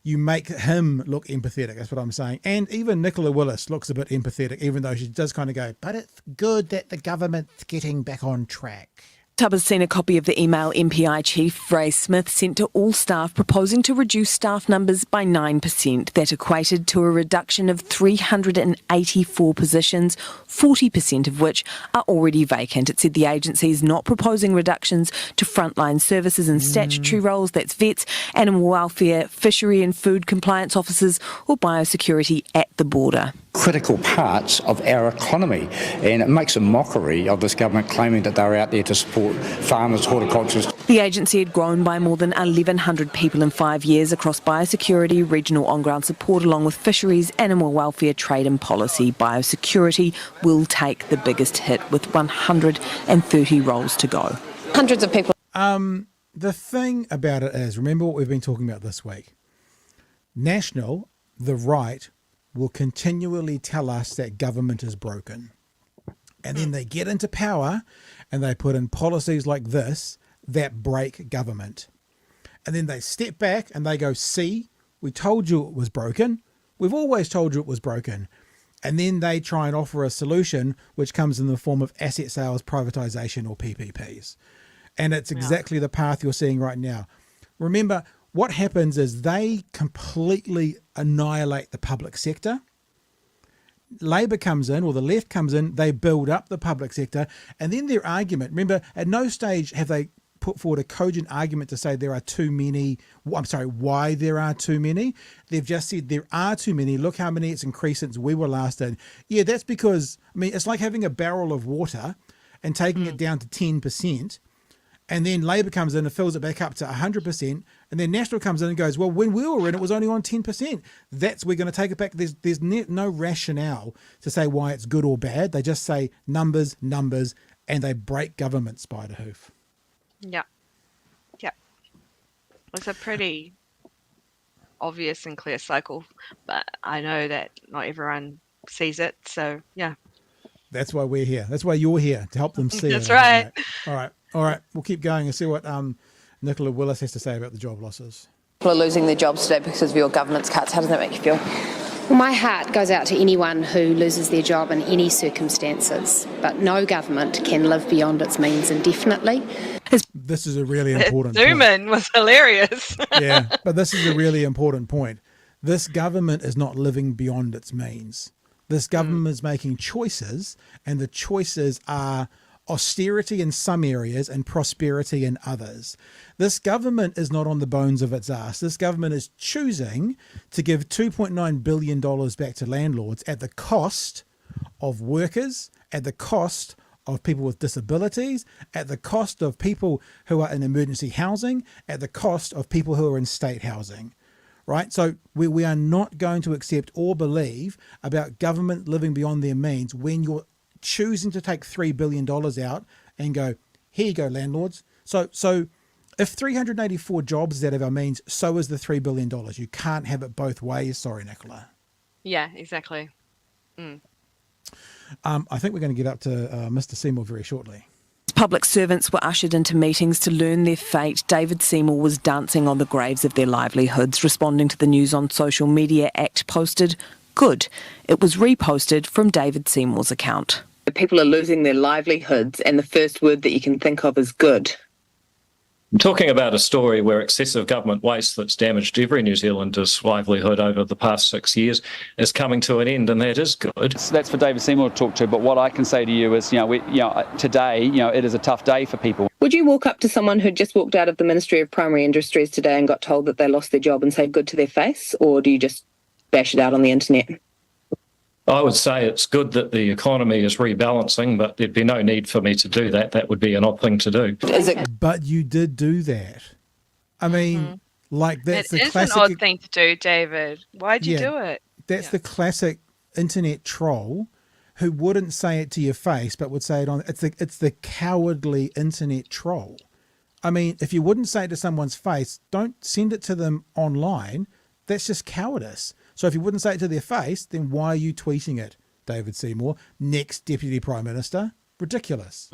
you make him look empathetic. That's what I'm saying. And even Nicola Willis looks a bit empathetic, even though she does kind of go, but it's good that the government's getting back on track. Tub has seen a copy of the email MPI Chief Ray Smith sent to all staff proposing to reduce staff numbers by 9%. That equated to a reduction of 384 positions, 40% of which are already vacant. It said the agency is not proposing reductions to frontline services and statutory roles, that's vets, animal welfare, fishery and food compliance officers or biosecurity at the border. Critical parts of our economy, and it makes a mockery of this government claiming that they're out there to support farmers, horticulturists. The agency had grown by more than 1,100 people in 5 years across biosecurity, regional on-ground support along with fisheries, animal welfare, trade and policy. Biosecurity will take the biggest hit with 130 roles to go. Hundreds of people. The thing about it is, remember what we've been talking about this week. National, the right, will continually tell us that government is broken. And then they get into power and they put in policies like this that break government. And then they step back and they go, see, we told you it was broken. We've always told you it was broken. And then they try and offer a solution which comes in the form of asset sales, privatisation or PPPs. And it's exactly the path you're seeing right now. Remember, what happens is they completely annihilate the public sector. Labour comes in, or the left comes in, they build up the public sector, and then their argument, remember, at no stage have they put forward a cogent argument to say there are too many, why there are too many. They've just said there are too many, look how many it's increased since we were last in. Yeah, that's because, it's like having a barrel of water and taking it down to 10%, and then Labour comes in and fills it back up to 100%, and then National comes in and goes, well, when we were in, it was only on 10%. We're going to take it back. There's no rationale to say why it's good or bad. They just say numbers, and they break government, Spiderhoof. Yeah. It's a pretty obvious and clear cycle, but I know that not everyone sees it, so yeah. That's why we're here. That's why you're here, to help them see That's it. right. All right. We'll keep going and see what Nicola Willis has to say about the job losses. People are losing their jobs today because of your government's cuts. How does that make you feel? Well, my heart goes out to anyone who loses their job in any circumstances, but no government can live beyond its means indefinitely. This is a really important Zoom-in was hilarious. Yeah, but this is a really important point. This government is not living beyond its means. This government is making choices, and the choices are austerity in some areas and prosperity in others. This government is not on the bones of its ass. This government is choosing to give $2.9 billion back to landlords at the cost of workers, at the cost of people with disabilities, at the cost of people who are in emergency housing, at the cost of people who are in state housing. Right? So we are not going to accept or believe about government living beyond their means when you're choosing to take $3 billion out and go, here you go, landlords. So if 384 jobs is out of our means, so is the $3 billion. You can't have it both ways. Sorry, Nicola. Yeah, exactly. I think we're going to get up to Mr. Seymour very shortly. Public servants were ushered into meetings to learn their fate. David Seymour was dancing on the graves of their livelihoods. Responding to the news on social media, ACT posted, "Good." It was reposted from David Seymour's account. People are losing their livelihoods, and the first word that you can think of is good. I'm talking about a story where excessive government waste that's damaged every New Zealander's livelihood over the past 6 years is coming to an end, and that is good. So that's for David Seymour to talk to, but what I can say to you is, today, it is a tough day for people. Would you walk up to someone who just walked out of the Ministry of Primary Industries today and got told that they lost their job and say good to their face, or do you just bash it out on the internet? I would say it's good that the economy is rebalancing, but there'd be no need for me to do that. That would be an odd thing to do. But you did do that. I mean, that's the classic... It is an odd thing to do, David. Why'd you do it? That's the classic internet troll who wouldn't say it to your face, but would say it on... It's the cowardly internet troll. I mean, if you wouldn't say it to someone's face, don't send it to them online. That's just cowardice. So if you wouldn't say it to their face, then why are you tweeting it, David Seymour, next Deputy Prime Minister? Ridiculous.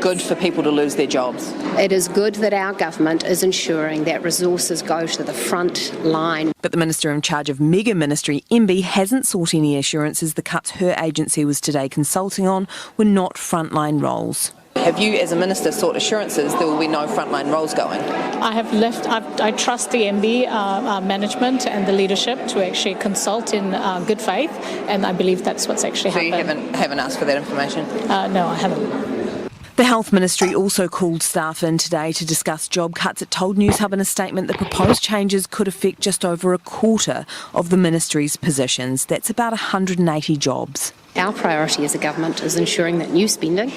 good for people to lose their jobs? It is good that our government is ensuring that resources go to the front line. But the Minister in charge of Mega Ministry, MB, hasn't sought any assurances the cuts her agency was today consulting on were not frontline roles. Have you, as a minister, sought assurances there will be no frontline roles going? I trust the MB management and the leadership to actually consult in good faith, and I believe that's what's actually happened. So you haven't asked for that information? No, I haven't. The Health Ministry also called staff in today to discuss job cuts. It told Newshub in a statement the proposed changes could affect just over a quarter of the ministry's positions. That's about 180 jobs. Our priority as a government is ensuring that new spending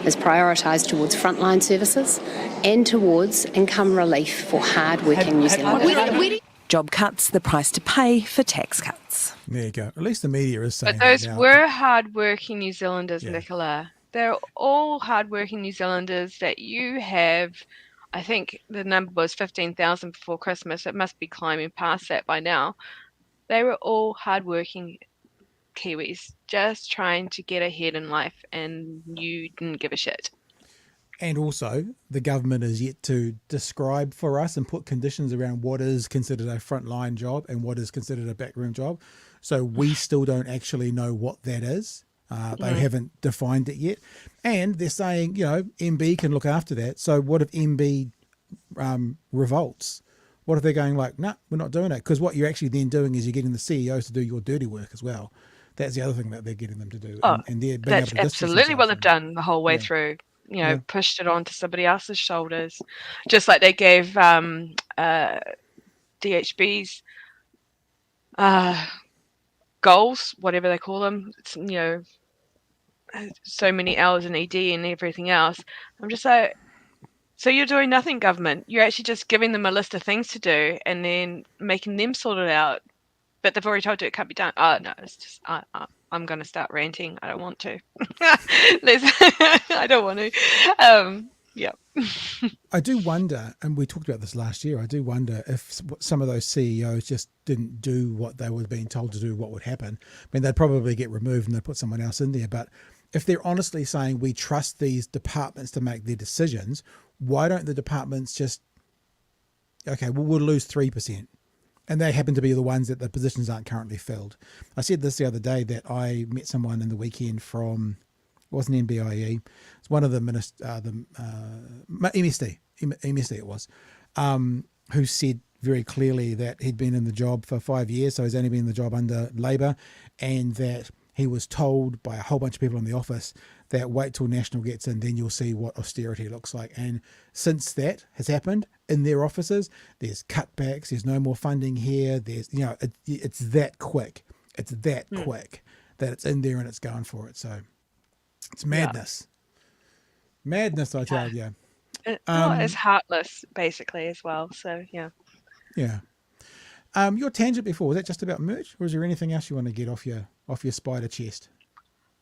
is prioritised towards frontline services and towards income relief for hard-working New Zealanders. Job cuts, the price to pay for tax cuts. There you go. At least the media is saying But those that now. were hard-working New Zealanders, Nicola. They're all hard-working New Zealanders that you have. I think the number was 15,000 before Christmas. It must be climbing past that by now. They were all hard-working Kiwis just trying to get ahead in life, and you didn't give a shit. And also, the government is yet to describe for us and put conditions around what is considered a frontline job and what is considered a backroom job. So we still don't actually know what that is. They haven't defined it yet. And they're saying, MB can look after that. So what if MB revolts? What if they're going like, no, we're not doing it? Because what you're actually then doing is you're getting the CEOs to do your dirty work as well. That's the other thing that they're getting them to do. And they're being That's able to absolutely what they've done the whole way through. Pushed it onto somebody else's shoulders. Just like they gave DHB's goals, whatever they call them, it's, so many hours in ED and everything else. I'm just like, so you're doing nothing, government. You're actually just giving them a list of things to do and then making them sort it out. But they've already told you it can't be done. Oh, no, it's just, I'm going to start ranting. I don't want to. I don't want to. Yeah. I do wonder, and we talked about this last year, I do wonder if some of those CEOs just didn't do what they were being told to do, what would happen. I mean, they'd probably get removed and they'd put someone else in there. But if they're honestly saying we trust these departments to make their decisions, why don't the departments just, okay, well, we'll lose 3%. And they happen to be the ones that the positions aren't currently filled. I said this the other day that I met someone in the weekend from, it wasn't MBIE, it's one of the MSD it was, who said very clearly that he'd been in the job for 5 years, so he's only been in the job under Labour, and that he was told by a whole bunch of people in the office that wait till National gets in, then you'll see what austerity looks like. And since that has happened in their offices, there's cutbacks, there's no more funding here, there's, it's that quick. It's that quick that it's in there and it's going for it. So it's madness. Yeah. Madness, I tell you. It's heartless, basically, as well. So, yeah. Yeah. Your tangent before, was that just about merch, or is there anything else you want to get off your spider chest?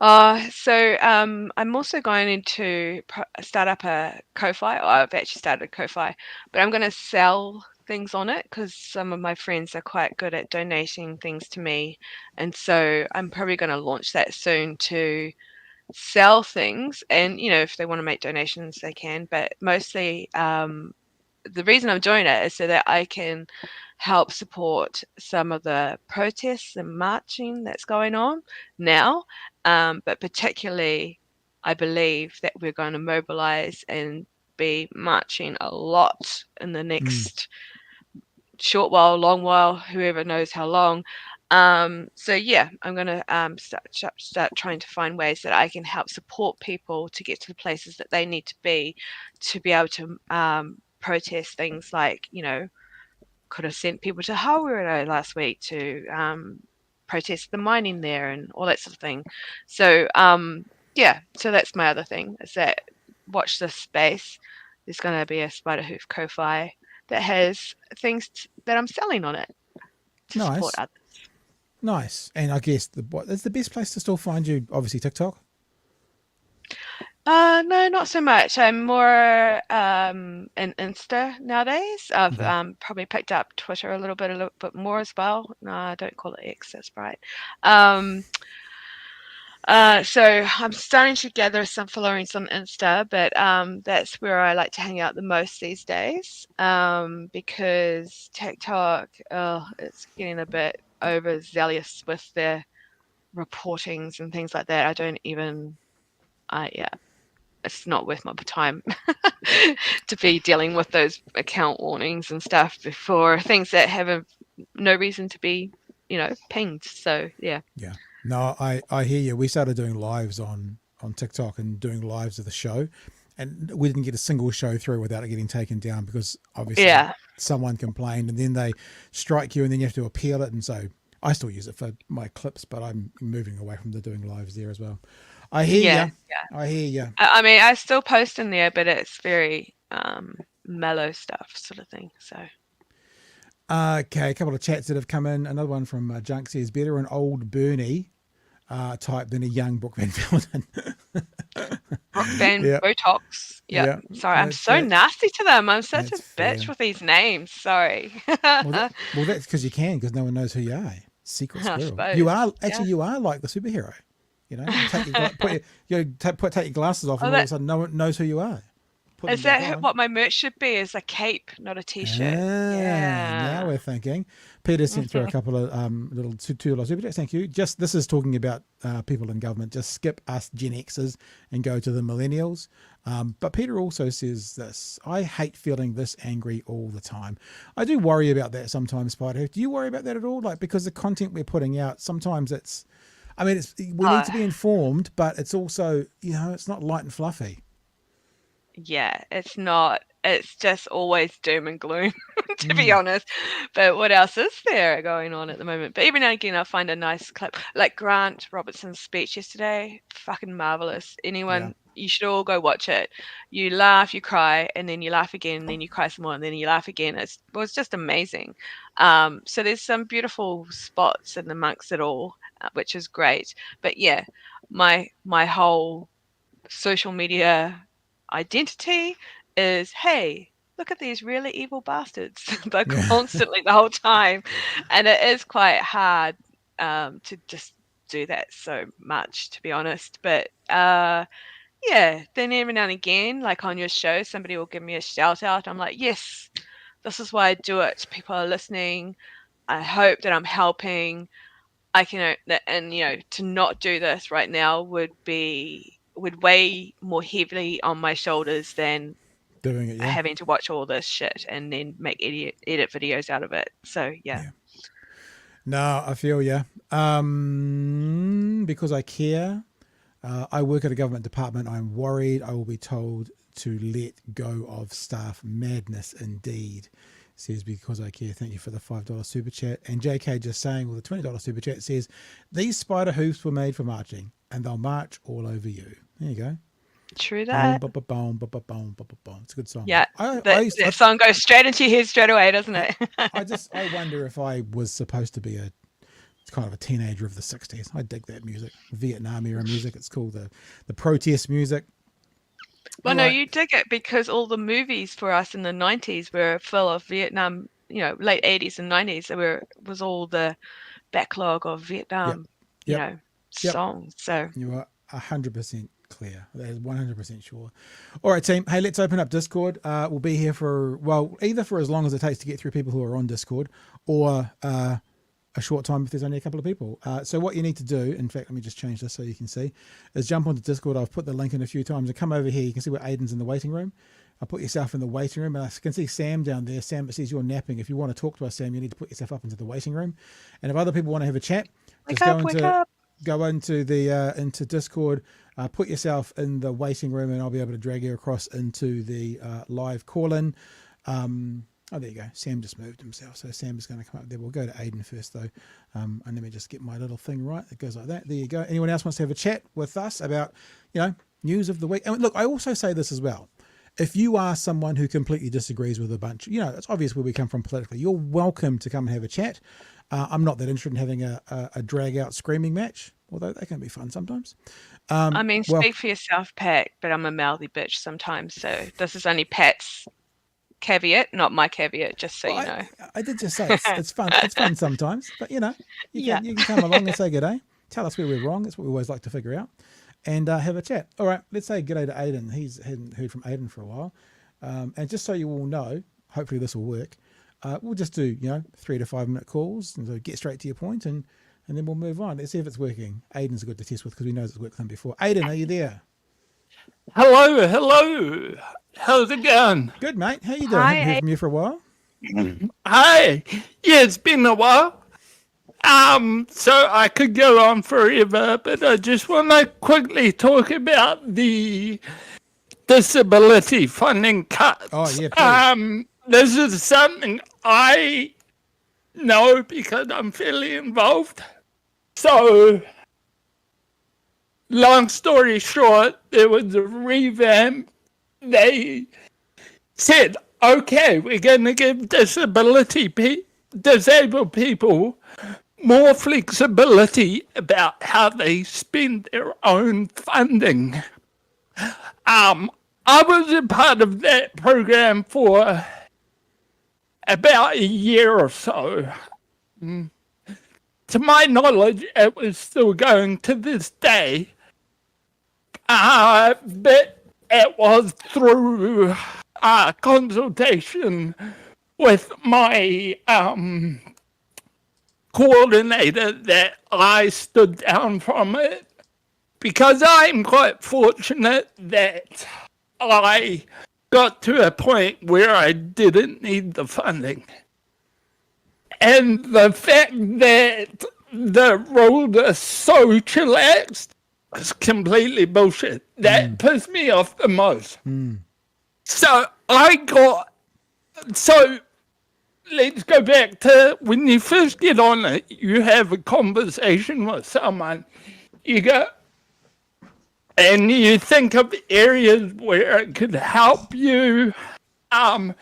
So I'm also going to start up a Ko-Fi. I've actually started a Ko-Fi, but I'm going to sell things on it because some of my friends are quite good at donating things to me. And so I'm probably going to launch that soon to sell things. And, if they want to make donations, they can. But mostly the reason I'm doing it is so that I can help support some of the protests and marching that's going on now. But particularly, I believe that we're going to mobilise and be marching a lot in the next short while, long while, whoever knows how long. So yeah, I'm going to start trying to find ways that I can help support people to get to the places that they need to be able to protest things like, could have sent people to Hawera last week to protest the mining there and all that sort of thing. So so that's my other thing, is that watch this space. There's going to be a Spider Hoof Ko-Fi that has things that I'm selling on it to support others. Nice. And I guess is the best place to still find you, obviously, TikTok? No, not so much. I'm more in Insta nowadays. I've probably picked up Twitter a little bit more as well. No, I don't call it X, that's right. So I'm starting to gather some followings on Insta, but that's where I like to hang out the most these days, because TikTok, it's getting a bit overzealous with their reportings and things like that. It's not worth my time to be dealing with those account warnings and stuff for things that have no reason to be, pinged. So yeah. Yeah. No, I hear you. We started doing lives on TikTok and doing lives of the show, and we didn't get a single show through without it getting taken down because obviously someone complained, and then they strike you, and then you have to appeal it. And so I still use it for my clips, but I'm moving away from doing lives there as well. I hear you. Yeah. I hear you. I mean, I still post in there, but it's very mellow stuff sort of thing. So. Okay, a couple of chats that have come in. Another one from Junk says, better an old Bernie type than a young Brooke Van Velden. Brooke Van Botox. Yeah. Sorry, I'm so nasty to them. I'm such a bitch with these names. Sorry. Well, that's because you can, because no one knows who you are. Secret squirrel. You are you are like the superhero. Take your glasses off, and all of a sudden no one knows who you are. Is that what my merch should be? Is a cape, not a t-shirt? Now we're thinking. Peter sent through a couple of little $2 super chats. Thank you. This is talking about people in government. Just skip us Gen Xers and go to the millennials. But Peter also says this: I hate feeling this angry all the time. I do worry about that sometimes, Spider. Do you worry about that at all? Because the content we're putting out, sometimes we need to be informed, but it's also, it's not light and fluffy. Yeah, it's not. It's just always doom and gloom, to be honest. But what else is there going on at the moment? But every now and again, I find a nice clip, like Grant Robertson's speech yesterday. Fucking marvelous. Anyone, you should all go watch it. You laugh, you cry, and then you laugh again, and then you cry some more, and then you laugh again. It was just amazing. So there's some beautiful spots in amongst it all, which is great. But yeah, my whole social media identity is, hey, look at these really evil bastards, but constantly the whole time. And it is quite hard to just do that so much, to be honest. But then every now and again, like on your show, somebody will give me a shout out. I'm like, yes, this is why I do it. People are listening. I hope that I'm helping. I can, and to not do this right now would weigh more heavily on my shoulders than doing it, having to watch all this shit and then make edit videos out of it. So No, I feel because I care. I work at a government department. I'm worried I will be told to let go of staff. Madness indeed. Says, because I care. Thank you for the $5 super chat. And JK just saying, the $20 super chat says, these spider hoops were made for marching, and they'll march all over you. There you go. True that. It's a good song. Yeah, that song goes straight into your head straight away, doesn't it? I wonder if I was supposed to be kind of a teenager of the 60s. I dig that music, Vietnam era music. It's called the protest music. Well, no, you dig it because all the movies for us in the 90s were full of Vietnam, late 80s and 90s. There was all the backlog of Vietnam, songs. So you are 100% clear. That is 100% sure. All right, team. Hey, let's open up Discord. We'll be here either for as long as it takes to get through people who are on Discord, or a short time if there's only a couple of people. So what you need to do, in fact, let me just change this so you can see, is jump onto Discord. I've put the link in a few times, and come over here. You can see where Aiden's in the waiting room. I'll put yourself in the waiting room, and I can see Sam down there. Sam, it says you're napping. If you want to talk to us, Sam, you need to put yourself up into the waiting room. And if other people want to have a chat, go into into Discord, put yourself in the waiting room, and I'll be able to drag you across into the live call-in. Oh, there you go. Sam just moved himself, so Sam is going to come up there. We'll go to Aiden first, though, and let me just get my little thing right. It goes like that. There you go. Anyone else wants to have a chat with us about, news of the week? And look, I also say this as well. If you are someone who completely disagrees with a bunch, it's obvious where we come from politically. You're welcome to come and have a chat. I'm not that interested in having a drag-out screaming match, although they can be fun sometimes. Speak for yourself, Pat, but I'm a mouthy bitch sometimes, so this is only Pat's caveat, not my caveat, just so you know. I did just say it's fun. It's fun sometimes, but you can come along and say good day. Tell us where we're wrong. That's what we always like to figure out. And have a chat. All right, let's say g'day to Aidan. Hadn't heard from Aidan for a while. And just so you all know, hopefully this will work, we'll just do, 3 to 5 minute calls and so get straight to your point and then we'll move on. Let's see if it's working. Aidan's good to test with because we know it's worked with him before. Aidan, are you there? Hello. How's it going? Good, mate. How you doing? Haven't heard from you for a while. Hi. Yeah, it's been a while. So I could go on forever, but I just want to quickly talk about the disability funding cuts. Oh, yeah, please. This is something I know because I'm fairly involved. So, long story short, there was a revamp. They said, okay, we're going to give disabled people more flexibility about how they spend their own funding. I was a part of that program for about a year or so. To my knowledge, it was still going to this day. But it was through consultation with my coordinator that I stood down from it, because I'm quite fortunate that I got to a point where I didn't need the funding. And the fact that the rules are so chillaxed is completely bullshit. That pissed me off the most. So let's go back to when you first get on it, you have a conversation with someone. You go, and you think of areas where it could help you. And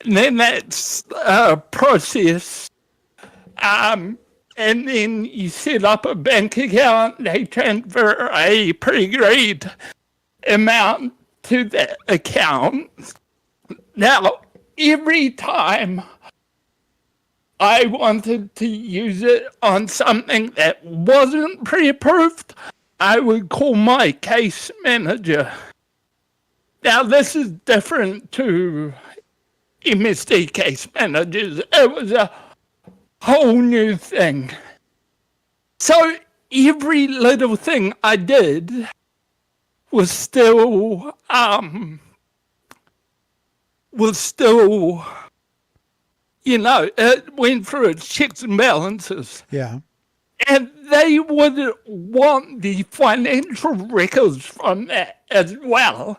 then that's a process. And then you set up a bank account, they transfer a pre-agreed amount to that account. Now, every time I wanted to use it on something that wasn't pre-approved, I would call my case manager. Now, this is different to MSD case managers. It was a whole new thing. So every little thing I did was still, it went through its checks and balances. Yeah. And they would want the financial records from that as well.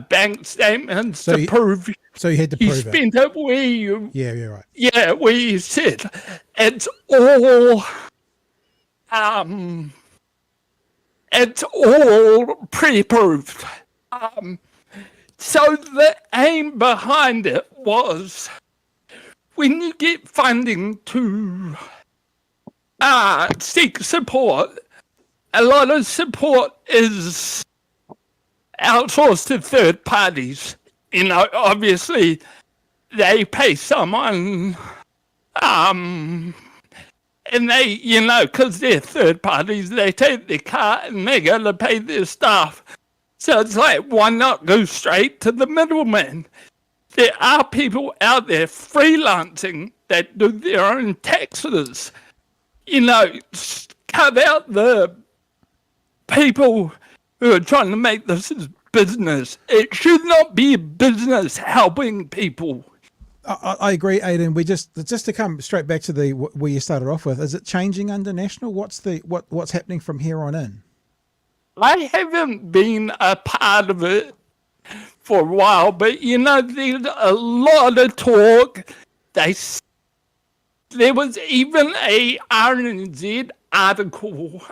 Bank statements to prove. So you had to prove spent it where you. Yeah, you're right. Yeah, where you said it's all. It's all pre-approved. So the aim behind it was when you get funding to seek support, a lot of support is outsourced to third parties. Obviously they pay someone, and they, because they're third parties, they take their car and they got to pay their staff. So it's like, why not go straight to the middleman? There are people out there freelancing that do their own taxes. Cut out the people who are trying to make this as business. It should not be a business helping people. I agree, Aidan. We just to come straight back to where you started off with. Is it changing under National? What's happening from here on in? I haven't been a part of it for a while, but there's a lot of talk. There was even a RNZ article,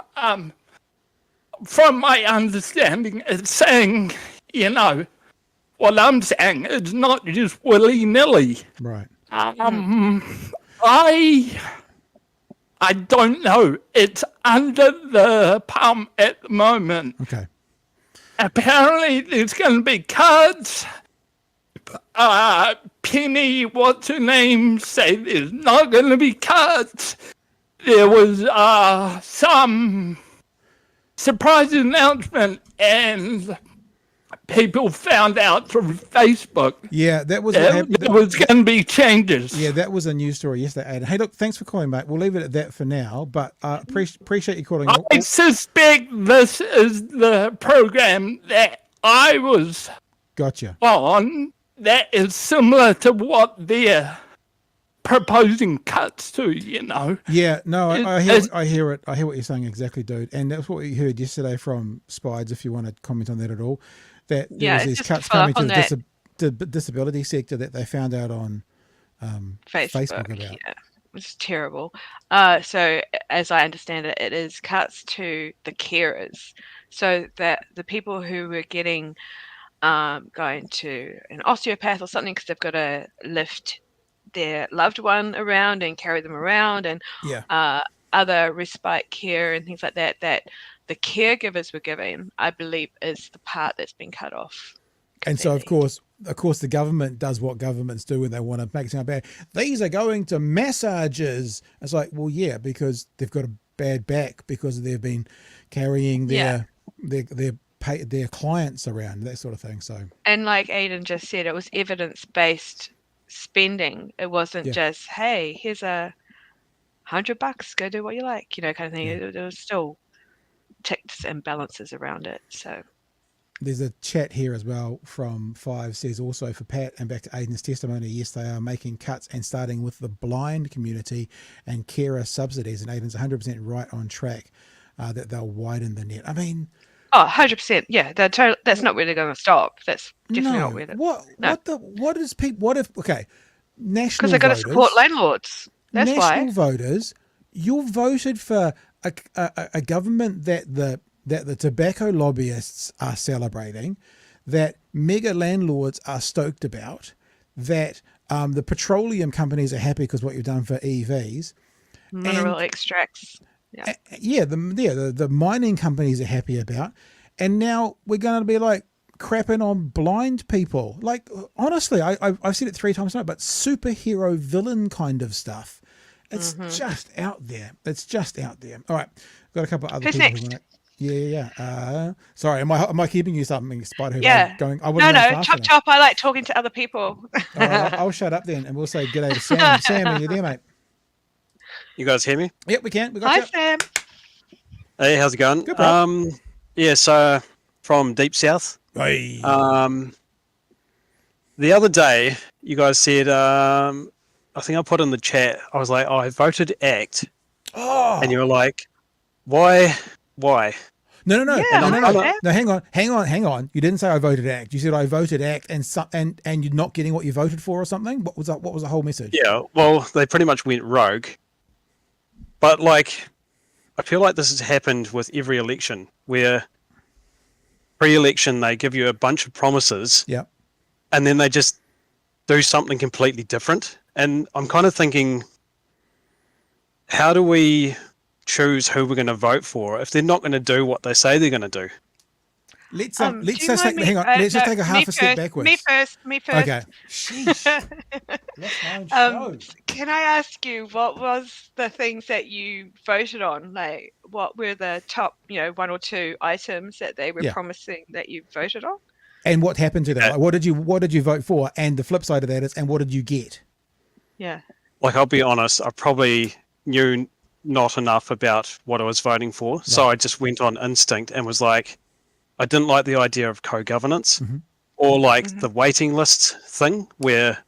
from my understanding, it's saying, what I'm saying is not just willy-nilly. Right. I don't know. It's under the pump at the moment. Okay. Apparently there's going to be cuts. Penny, what's her name, say there's not going to be cuts. there was some surprise announcement and people found out through Facebook. Yeah, that was what happened. There was going to be changes. Yeah, that was a news story yesterday, Aidan. Hey, look, thanks for calling, mate. We'll leave it at that for now, but appreciate you calling. I suspect this is the program that I was on that is similar to what they're proposing cuts to, you know. Yeah, no, I hear it. I hear what you're saying exactly, dude. And that's what we heard yesterday from Spides, if you want to comment on that at all. That there was these cuts coming to the disability sector that they found out on Facebook about. Yeah, it's terrible. So as I understand it, it is cuts to the carers, so that the people who were getting going to an osteopath or something because they've got to lift their loved one around and carry them around, and other respite care and things like that, that the caregivers were given, I believe, is the part that's been cut off. And so, of course, the government does what governments do when they want to make something bad. These are going to massages. It's like, well, yeah, because they've got a bad back because they've been carrying their clients around, that sort of thing. So, and like Aidan just said, it was evidence-based spending. It wasn't just, hey, here's $100, go do what you like, you know, kind of thing. There was still ticks and balances around it. So there's a chat here as well from Five, says also for Pat and back to Aidan's testimony, yes, they are making cuts and starting with the blind community and carer subsidies, and Aidan's 100% right on track that they'll widen the net. I mean, 100%. Yeah, that's not really going to stop. That's definitely not where. What is people? What if? Okay, national because they've got to support landlords. That's national why. Voters, you voted for a government that the tobacco lobbyists are celebrating, that mega landlords are stoked about, that the petroleum companies are happy because what you've done for EVs, mineral extracts. Yeah, the mining companies are happy about, and now we're going to be like crapping on blind people. Like, honestly, I've said it 3 times now, but superhero villain kind of stuff. It's just out there. It's just out there. All right, got a couple of other Who's people. Next? Sorry, am I keeping you something, Spider? Going. No. Chop. I like talking to other people. All right, I'll shut up then, and we'll say g'day to Sam. Sam, are you there, mate? You guys hear me? Yep, we can. Hi, Sam. Hey, how's it going? Good, so from Deep South. Hey. The other day, you guys said, I think I put in the chat, I was like, I voted ACT. Oh. And you were like, why? No. Yeah, no, hang on. You didn't say I voted ACT. You said I voted ACT and you're not getting what you voted for or something? What was the whole message? Yeah, well, they pretty much went rogue. But, like, I feel like this has happened with every election, where pre-election they give you a bunch of promises, and then they just do something completely different. And I'm kind of thinking, how do we choose who we're going to vote for if they're not going to do what they say they're going to do? Let's just take a half a step backwards. Me first. Okay. Sheesh. Can I ask you, what was the things that you voted on? Like, what were the top, 1 or 2 items that they were promising that you voted on? And what happened to that? Like, what did you vote for? And the flip side of that is, and what did you get? Yeah. Like, I'll be honest, I probably knew not enough about what I was voting for, so I just went on instinct and was like, I didn't like the idea of co-governance or the waiting list thing where,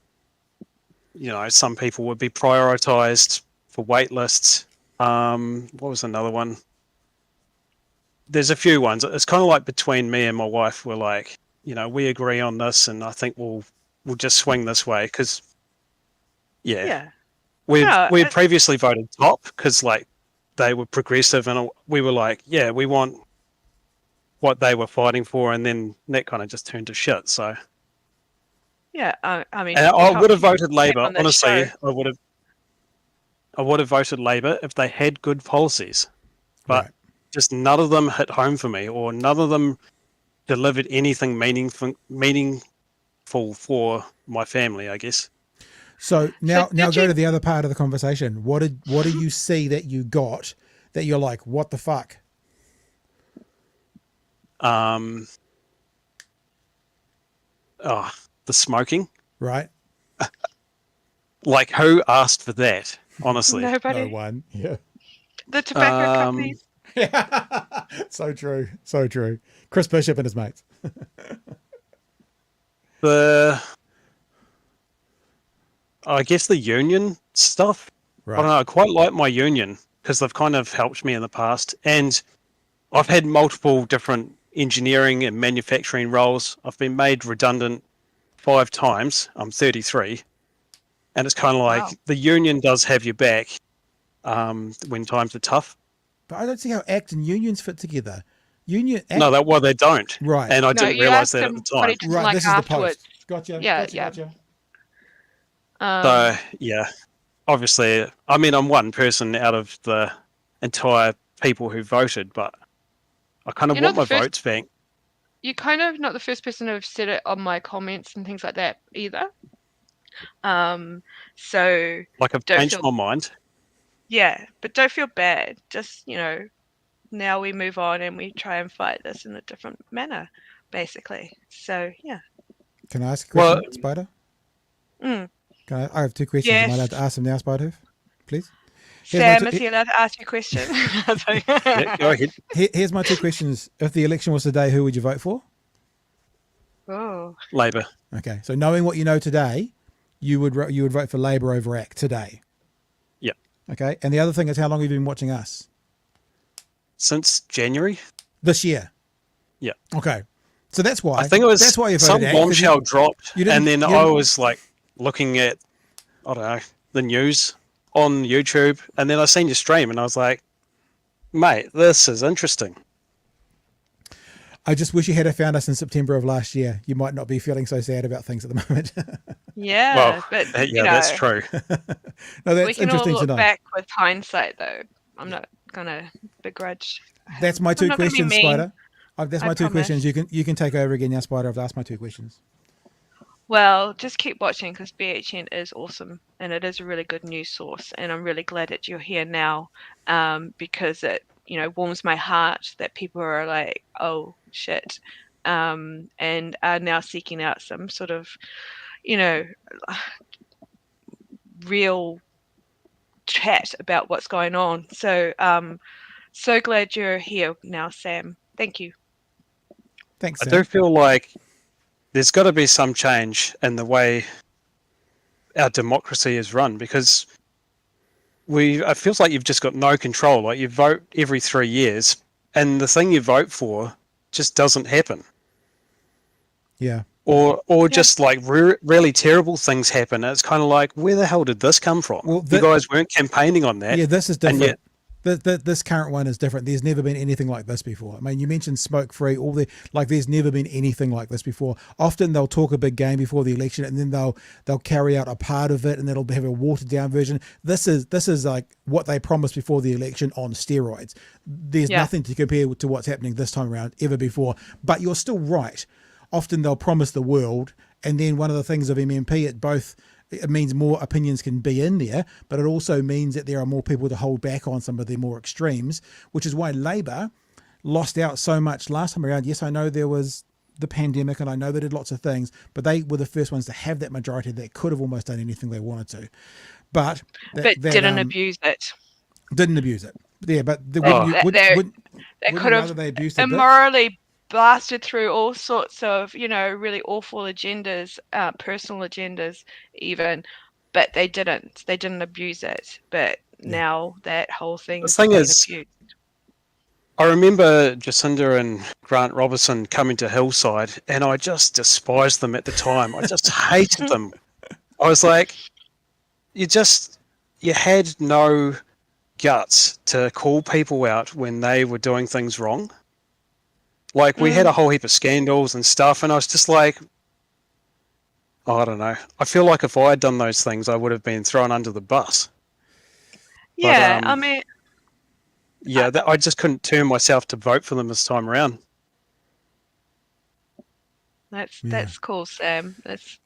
some people would be prioritized for wait lists. What was another one? There's a few ones. It's kind of like between me and my wife, we're like, we agree on this, and I think we'll just swing this way because, we previously voted top because they were progressive, and we were like, we want what they were fighting for, and then that kind of just turned to shit. So I mean, I would have voted Labour. Honestly, I would have voted Labour if they had good policies, but just none of them hit home for me, or none of them delivered anything meaningful for my family, I guess. So now did go you- to the other part of the conversation. What do you see that you got that you're like, what the fuck? The smoking. Right. Like, who asked for that? Honestly, Nobody. No one. Yeah. The tobacco companies. So true. So true. Chris Bishop and his mates. I guess the union stuff. Right. I don't know. I quite like my union because they've kind of helped me in the past, and I've had multiple different engineering and manufacturing roles. I've been made redundant 5 times. I'm 33, and it's kind of like the union does have your back when times are tough. But I don't see how ACT and unions fit together. ACT, No, they don't. Right. And I No, didn't you realise asked that at him the what time. he didn't like this afterwards. is the post. Gotcha. Yeah, Gotcha. So yeah, obviously, I mean, I'm one person out of the entire people who voted, but I kind of You're not want my the first- votes back. You're kind of not the first person to have said it on my comments and things like that either. So Like, I've don't changed feel- my mind. Yeah, but don't feel bad. Just, now we move on and we try and fight this in a different manner, basically. So, yeah. Can I ask a question, Well- Spider? Mm. I have 2 questions. Am I allowed Yes. to ask them now, Spider? Please? Sam, is he allowed to ask you a question? Yeah, go ahead. Here's my 2 questions. If the election was today, who would you vote for? Oh. Labour. Okay, so knowing what you know today, you would vote for Labour over ACT today. Yep. Okay, and the other thing is, how long have you been watching us? Since January. This year. Yeah. Okay, so that's why. I think it was that's why you voted some ACT, 'cause bombshell dropped, you didn't- and then you I didn't- was like looking at, I don't know, the news on YouTube, and then I seen your stream, and I was like, mate, this is interesting. I just wish you had found us in September of last year. You might not be feeling so sad about things at the moment. Yeah, Well, but yeah, that's true. No, that's we can all interesting to look know. back with hindsight, though. I'm not gonna begrudge. That's my I'm 2 not gonna be questions, mean. Spider. That's I my 2 promise. questions. You can take over again now, Spider. I've asked my 2 questions. Well, just keep watching because BHN is awesome and it is a really good news source. And I'm really glad that you're here now because it, warms my heart that people are like, oh, shit, and are now seeking out some sort of, real chat about what's going on. So, so glad you're here now, Sam. Thank you. Thanks, I Sam. do feel like there's got to be some change in the way our democracy is run, because it feels like you've just got no control. Like, you vote every 3 years and the thing you vote for just doesn't happen. Yeah. Or just like really terrible things happen. It's kind of like, where the hell did this come from? Well, you guys weren't campaigning on that. Yeah, this is and different. yet- This current one is different. There's never been anything like this before. I mean, you mentioned smoke-free, there's never been anything like this before. Often they'll talk a big game before the election, and then they'll carry out a part of it, and they'll have a watered-down version. This is like what they promised before the election on steroids. There's nothing to compare to what's happening this time around ever before. But you're still right. Often they'll promise the world, and then one of the things of MMP, it means more opinions can be in there, but it also means that there are more people to hold back on some of the more extremes, which is why Labour lost out so much last time around. Yes, I know there was the pandemic, and I know they did lots of things, but they were the first ones to have that majority that could have almost done anything they wanted to. But didn't abuse it. Didn't abuse it. Yeah, but They wouldn't could rather have they abused it a bit? immorally blasted through all sorts of, really awful agendas, personal agendas even, but they didn't abuse it. But now that whole thing The is thing being is, abused. I remember Jacinda and Grant Robertson coming to Hillside, and I just despised them at the time. I just hated them. I was like, you had no guts to call people out when they were doing things wrong. Like, we had a whole heap of scandals and stuff, and I was just like, I don't know. I feel like if I had done those things, I would have been thrown under the bus. Yeah, But, I mean, yeah, I just couldn't turn myself to vote for them this time around. that's cool, Sam. That's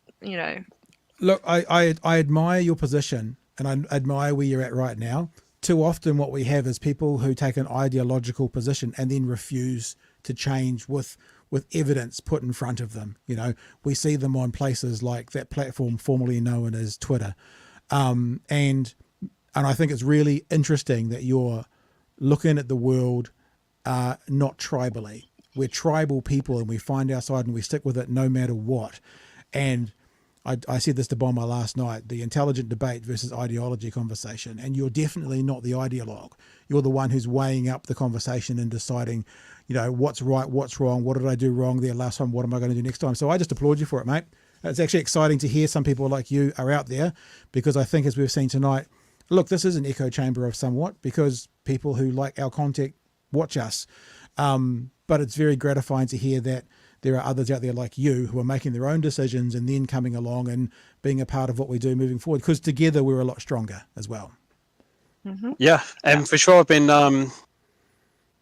Look, I admire your position, and I admire where you're at right now. Too often what we have is people who take an ideological position and then refuse to change with evidence put in front of them. You know, we see them on places like that platform formerly known as Twitter. And I think it's really interesting that you're looking at the world not tribally. We're tribal people, and we find our side and we stick with it no matter what. And I said this to Bomber last night, the intelligent debate versus ideology conversation. And you're definitely not the ideologue. You're the one who's weighing up the conversation and deciding, you know, what's right, what's wrong, what did I do wrong there last time, what am I going to do next time? So I just applaud you for it, mate. It's actually exciting to hear some people like you are out there, because I think, as we've seen tonight, look, this is an echo chamber of somewhat, because people who like our content watch us. But it's very gratifying to hear that there are others out there like you who are making their own decisions and then coming along and being a part of what we do moving forward, because together we're a lot stronger as well. Mm-hmm. Yeah, and for sure I've been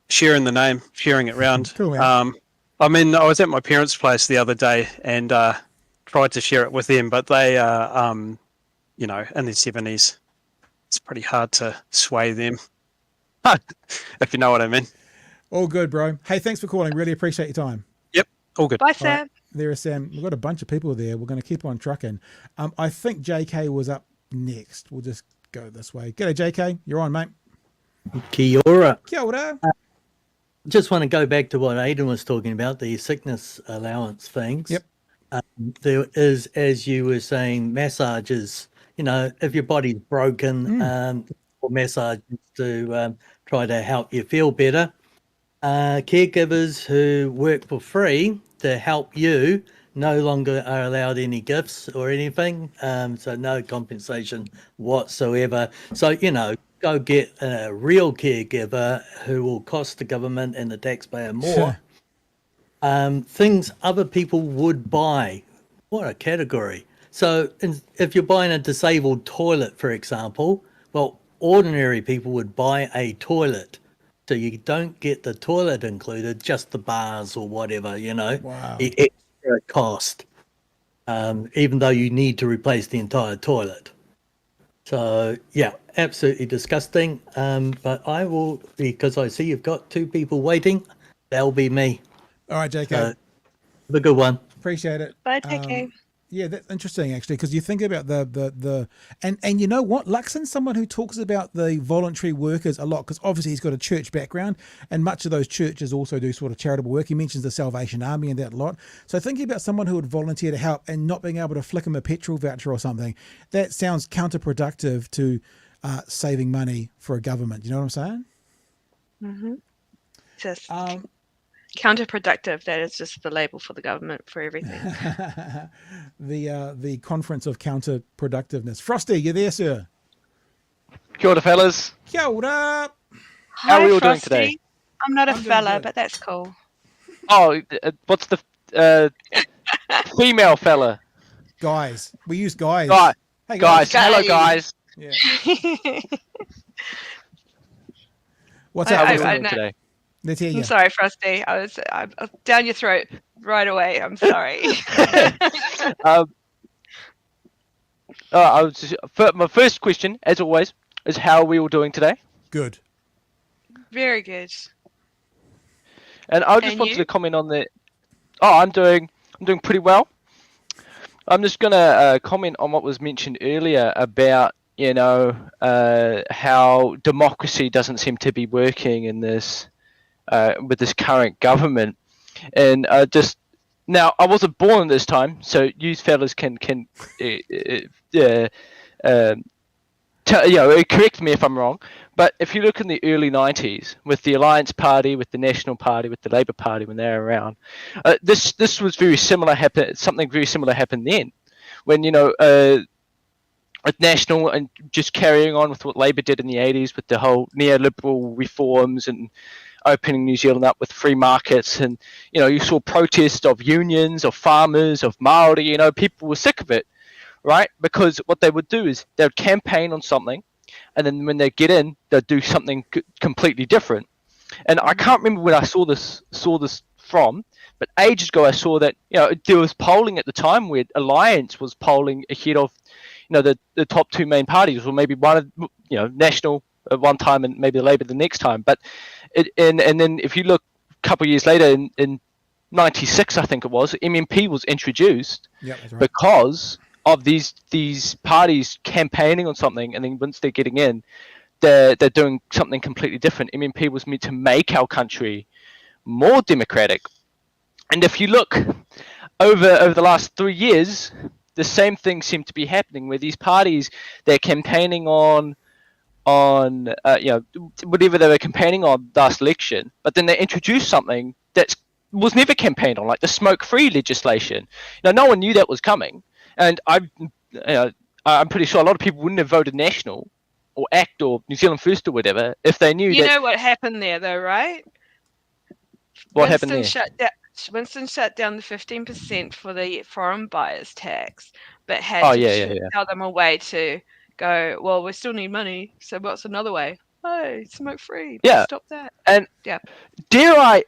sharing the name, sharing it around. Cool, man. I mean, I was at my parents' place the other day and tried to share it with them, but they are, you know, in their 70s. It's pretty hard to sway them, if you know what I mean. All good, bro. Hey, thanks for calling. Really appreciate your time. Yep, all good. Bye, Sam. Right, there is Sam. We've got a bunch of people there. We're going to keep on trucking. I think JK was up next. We'll just go this way. G'day, JK. You're on, mate. Kia ora. Kia ora. Just want to go back to what Aidan was talking about, the sickness allowance things. Yep. There is, as you were saying, massages. You know, if your body's broken, or massages to try to help you feel better. Caregivers who work for free to help you no longer are allowed any gifts or anything, so no compensation whatsoever. So, you know, go get a real caregiver who will cost the government and the taxpayer more. Things other people would buy. What a category. So if you're buying a disabled toilet, for example, well, ordinary people would buy a toilet. So you don't get the toilet included, just the bars or whatever, you know, the extra cost, even though you need to replace the entire toilet. So, yeah, absolutely disgusting. But I will, because I see you've got two people waiting, that'll be me. All right, JK. Have a good one. Appreciate it. Bye, JK. Yeah, that's interesting, actually, because you think about and you know what? Luxon's someone who talks about the voluntary workers a lot, because obviously he's got a church background, and much of those churches also do sort of charitable work. He mentions the Salvation Army and that a lot. So thinking about someone who would volunteer to help and not being able to flick him a petrol voucher or something, that sounds counterproductive to saving money for a government. You know what I'm saying? Mm-hmm. Just counterproductive. That is just the label for the government for everything. The conference of counterproductiveness. Frosty, you there, sir? Kia ora, fellas. Kia ora. How are we all doing Frosty. today? I'm not a fella, but that's cool. Oh, what's the female fella? Guys. We use guys. Hey, guys. Hello, guys. Yeah. What's up? How are we doing today? Let's hear you. I'm sorry, Frosty. I was down your throat right away. I'm sorry. My first question, as always, is how are we all doing today? Good. Very good. And I just wanted to comment on the. Oh, I'm doing pretty well. I'm just going to comment on what was mentioned earlier about, you know, how democracy doesn't seem to be working in this. With this current government, and just now I wasn't born at this time, so you fellas can correct me if I'm wrong. But if you look in the early 90s with the Alliance Party, with the National Party, with the Labour Party when they were around, this was very similar. Something very similar happened then, when with National and just carrying on with what Labour did in the 80s with the whole neoliberal reforms and opening New Zealand up with free markets, and you saw protests of unions, of farmers, of Māori. People were sick of it, right? Because what they would do is they would campaign on something, and then when they get in, they'd do something completely different. And I can't remember when I saw this from, but ages ago I saw that there was polling at the time where Alliance was polling ahead of the top two main parties, or maybe one of National at one time and maybe Labour the next time. But and then if you look a couple of years later in 96, I think it was, MMP was introduced because of these parties campaigning on something, and then once they're getting in, they're doing something completely different. MMP was meant to make our country more democratic. And if you look over the last 3 years, the same thing seemed to be happening, where these parties, they're campaigning on whatever they were campaigning on last election, but then they introduced something that was never campaigned on, like the smoke-free legislation. No one knew that was coming, and I'm pretty sure a lot of people wouldn't have voted National or ACT or New Zealand First or whatever if they knew. You know what happened there, though, right? What happened there? Winston shut down the 15% for the foreign buyers tax, but had to tell them a way to go, well, we still need money, so what's another way? Oh, smoke free. Yeah. Stop that. And dare I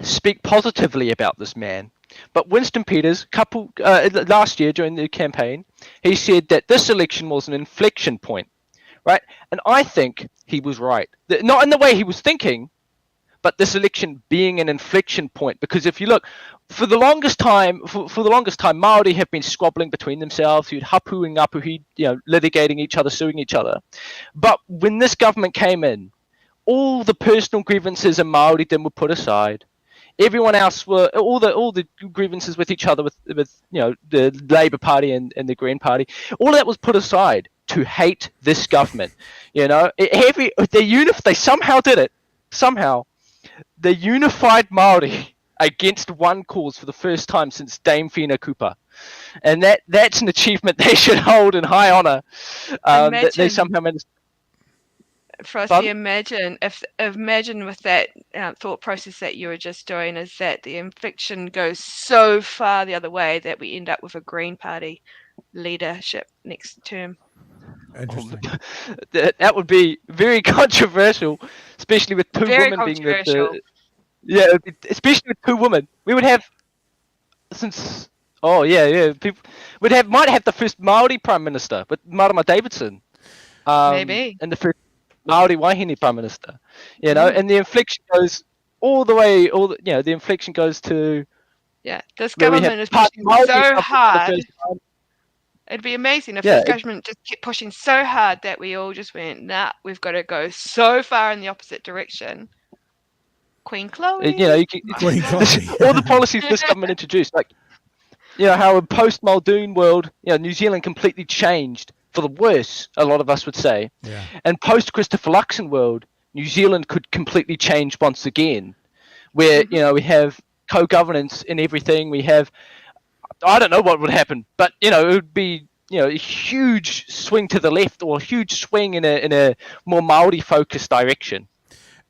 speak positively about this man? But Winston Peters, last year during the campaign, he said that this election was an inflection point, right? And I think he was right. Not in the way he was thinking, but this election being an inflection point. Because if you look, for the longest time, Māori have been squabbling between themselves, hapu and ngapuhi, litigating each other, suing each other. But when this government came in, all the personal grievances in Māoridom were put aside. Everyone else were all the grievances with each other, with the Labour Party and the Green Party. All that was put aside to hate this government. They somehow did it. Somehow, they unified Māori against one cause for the first time since Dame Whina Kupa, and that's an achievement they should hold in high honour. That they somehow managed. Frosty, imagine with that thought process that you were just doing, is that the inflection goes so far the other way that we end up with a Green Party leadership next term. Interesting. That would be very controversial, especially with two women being the especially with two women. We would have people might have the first Māori Prime Minister with Marama Davidson. Maybe. And the first Māori Wahine Prime Minister. And the inflection goes all the way. The inflection goes to. Yeah, this government is pushing so hard. It'd be amazing if this government just kept pushing so hard that we all just went, nah, we've got to go so far in the opposite direction. Queen Chloe. Queen Chloe. All the policies this government introduced, like, how in post-Muldoon world, New Zealand completely changed for the worse, a lot of us would say. Yeah. And post-Christopher Luxon world, New Zealand could completely change once again, where, we have co-governance in everything. We have, I don't know what would happen, but it would be a huge swing to the left, or a huge swing in a more Māori focused direction.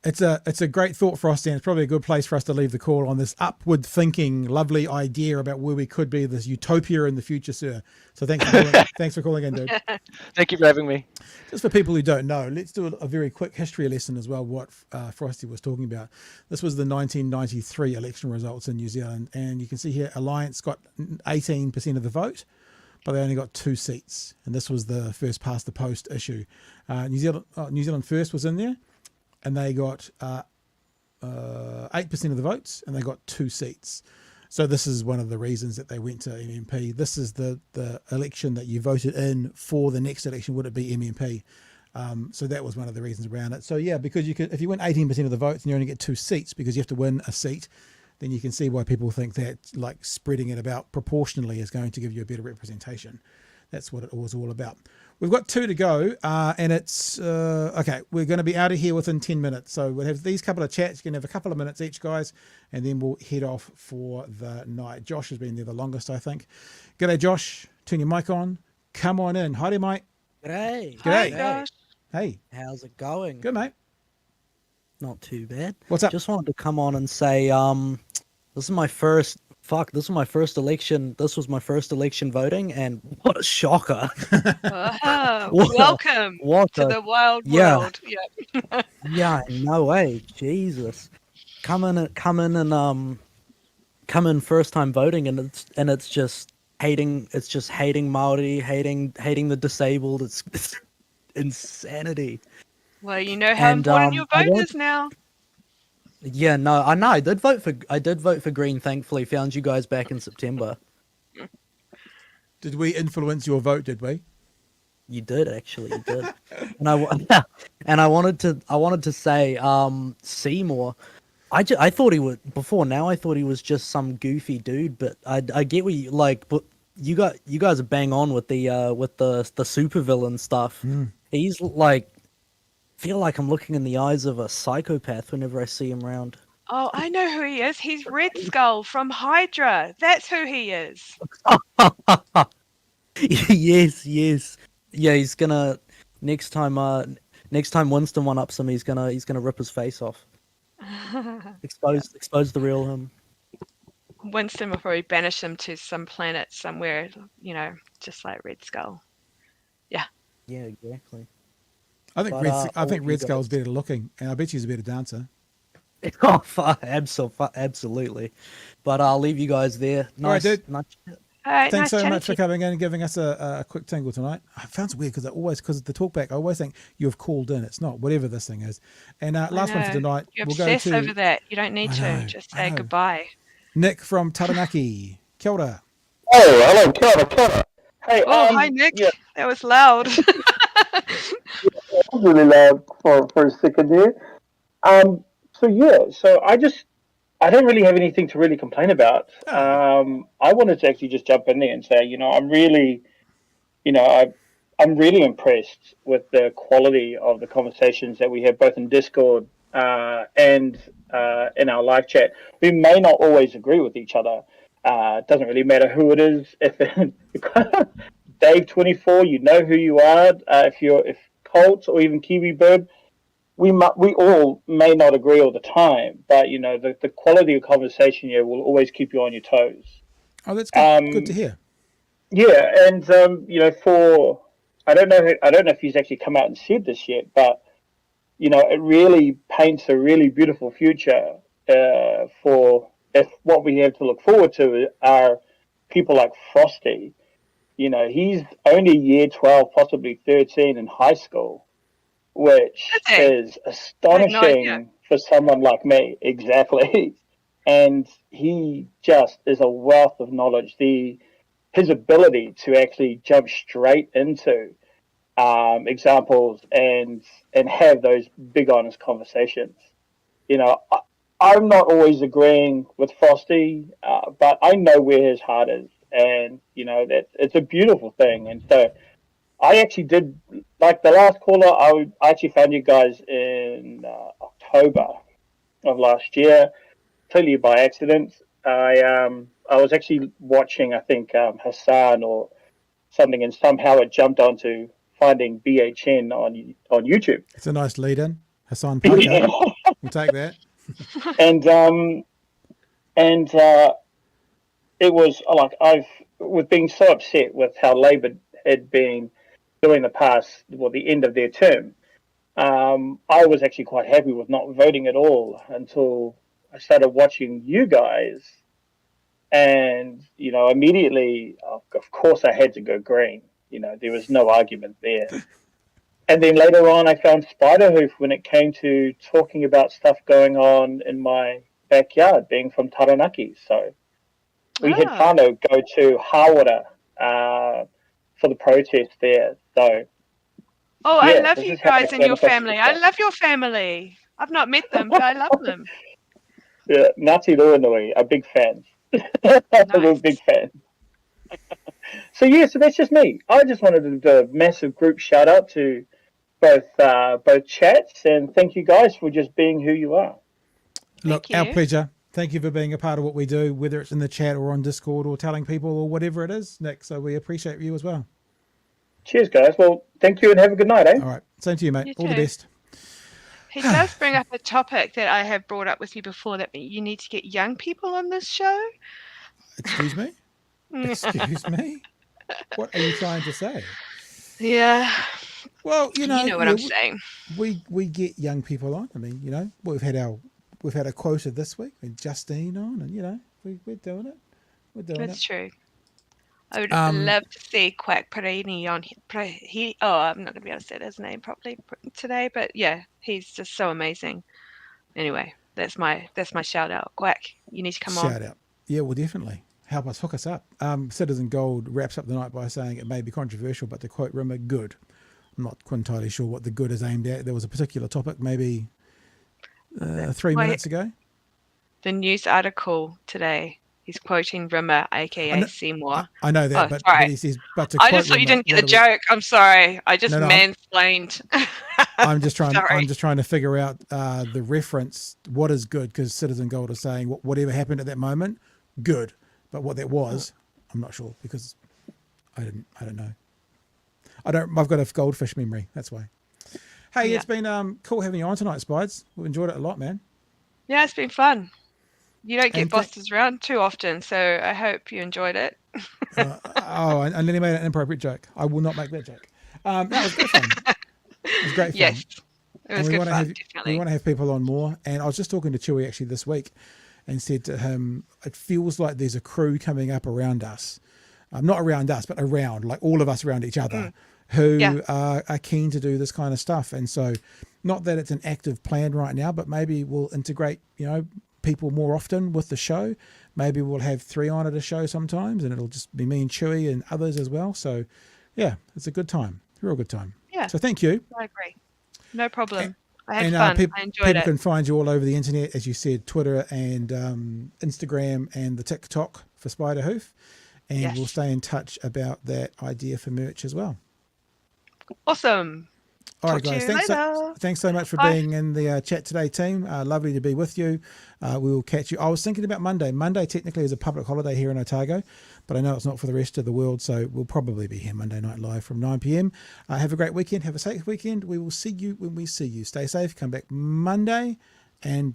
It's a great thought, Frosty, and it's probably a good place for us to leave the call on this upward thinking, lovely idea about where we could be, this utopia in the future, sir. So thanks for calling in, dude. Thank you for having me. Just for people who don't know, let's do a very quick history lesson as well, what Frosty was talking about. This was the 1993 election results in New Zealand, and you can see here Alliance got 18% of the vote, but they only got 2 seats, and this was the first past the post issue. New Zealand First was in there, and they got 8% of the votes, and they got 2 seats. So this is one of the reasons that they went to MMP. This is the election that you voted in for the next election. Would it be MMP? So that was one of the reasons around it. So yeah, because if you win 18% of the votes and you only get 2 seats because you have to win a seat, then you can see why people think that like spreading it about proportionally is going to give you a better representation. That's what it was all about. We've got 2 to go, and it's okay. We're going to be out of here within 10 minutes, so we'll have these couple of chats. You can have a couple of minutes each, guys, and then we'll head off for the night. Josh has been there the longest, I think. G'day, Josh. Turn your mic on. Come on in. Hi, mate. G'day. G'day. Hi, Josh. Hey. How's it going? Good, mate. Not too bad. What's up? Just wanted to come on and say, this is my first. This is my first election. This was my first election voting, and what a shocker! Welcome to the wild world. Yeah. Yeah, no way, Jesus. Come in and come in first time voting, and it's just hating Māori, hating the disabled. It's insanity. Well, you know how And important your I vote want, is now. yeah, no, I know. I did vote for Green. Thankfully, found you guys back in September. Did we influence your vote? Did we? You did, actually. You did. And I wanted to say, Seymour. I thought he was before now. I thought he was just some goofy dude, but I get what you like. But you guys are bang on with the supervillain stuff. He's like, feel like I'm looking in the eyes of a psychopath whenever I see him around. Oh, I know who he is. He's Red Skull from Hydra. That's who he is. Yes. Yeah, he's gonna next time Winston one ups him, he's gonna rip his face off. Expose the real him. Winston will probably banish him to some planet somewhere, just like Red Skull. Yeah. Yeah, exactly. I think Red Skull's better looking, and I bet she's a better dancer. Oh, absolutely. But I'll leave you guys there. Nice, All right, dude. All right, Thanks nice so much to for coming in and giving us a quick tingle tonight. I found it weird because of the talkback, I always think you've called in. It's not, whatever this thing is. And last one for tonight. You we'll obsess go to over that. You don't need to. Just say goodbye. Nick from Taranaki. Kia ora. Oh, hello, Kia ora. Hey, hi, Nick. Yeah. That was loud. It was really loud for a second there. So I don't really have anything to really complain about. I wanted to actually just jump in there and say, I'm really impressed with the quality of the conversations that we have both in Discord and in our live chat. We may not always agree with each other. It doesn't really matter who it is. If Dave 24, you know who you are. If Colt or even Kiwi Bird, we all may not agree all the time, but the quality of conversation here will always keep you on your toes. Oh, that's good. Good to hear. Yeah, and I don't know if he's actually come out and said this yet, but it really paints a really beautiful future for if what we have to look forward to are people like Frosty. He's only year 12, possibly 13 in high school, which is astonishing for someone like me. Exactly. And he just is a wealth of knowledge. His ability to actually jump straight into examples and have those big honest conversations. I'm not always agreeing with Frosty, but I know where his heart is, and that it's a beautiful thing. And so I actually did, like the last caller, I actually found you guys in October of last year, totally by accident. I was actually watching, I think, Hassan or something, and somehow it jumped onto finding BHN on YouTube. It's a nice lead-in. Hassan Parker. Yeah. We'll take that. And it was like with being so upset with how Labour had been doing the end of their term. I was actually quite happy with not voting at all until I started watching you guys, and immediately, of course, I had to go green. There was no argument there. And then later on, I found Spiderhoof when it came to talking about stuff going on in my backyard, being from Taranaki. So we had whānau go to Hawara for the protest there. So. Oh, I love you guys and your family. I love your family. I've not met them, but I love them. Yeah, Ngāti Ruanui are big fans. We're big fans. So that's just me. I just wanted to do a massive group shout out to both chats, and thank you guys for just being who you are. Look, our pleasure. Thank you for being a part of what we do, whether it's in the chat or on Discord or telling people or whatever it is, Nick. So we appreciate you as well. Cheers, guys. Well, thank you and have a good night, eh? All right. Same to you, mate. You All the too. best. He does bring up a topic that I have brought up with you before, that you need to get young people on this show. Excuse me? Excuse me? What are you trying to say? Yeah. Well, you know what I'm saying. We get young people on. I mean, we've had a quota this week with Justine on, and We're doing it. We're doing That's it. true. I would love to see Quack Perini on. I'm not going to be able to say his name properly today, but yeah, he's just so amazing. Anyway, that's my shout out. Quack, you need to come on. Shout out. Yeah, well, definitely. Help us, hook us up. Citizen Gold wraps up the night by saying it may be controversial, but to quote Rimmer, good. I'm not entirely sure what the good is aimed at. There was a particular topic maybe 3 minutes ago. The news article today, he's quoting Rimmer, aka Seymour. I know that, but he says, but to I quote just thought you Rimmer, didn't get the joke. I'm sorry. I just mansplained. I'm just trying to figure out the reference. What is good? Because Citizen Gold is saying whatever happened at that moment, good. But what that was, I'm not sure because I don't know. I've got a goldfish memory. That's why. Hey, It's been cool having you on tonight, Spides. We've enjoyed it a lot, man. Yeah, it's been fun. You don't get bosses around too often, so I hope you enjoyed it. And then he made an inappropriate joke. I will not make that joke. That was great fun. It was great fun. Yes, it was good fun, definitely. We want to have people on more. And I was just talking to Chewy actually this week and said to him, it feels like there's a crew coming up around us. Not around us, but around, like all of us around each other, who are keen to do this kind of stuff. And so not that it's an active plan right now, but maybe we'll integrate, people more often with the show. Maybe we'll have 3 on at a show sometimes, and it'll just be me and Chewy and others as well. So, yeah, it's a good time, real good time. Yeah. So thank you. I agree. No problem. I had fun. I enjoyed it. People can find you all over the internet, as you said, Twitter and Instagram and the TikTok for Spider Hoof. And we'll stay in touch about that idea for merch as well. Awesome. All right, guys. Thanks so much for being in the chat today, team. Lovely to be with you. We will catch you. I was thinking about Monday. Monday technically is a public holiday here in Otago, but I know it's not for the rest of the world, so we'll probably be here Monday night live from 9 p.m. Have a great weekend. Have a safe weekend. We will see you when we see you. Stay safe. Come back Monday and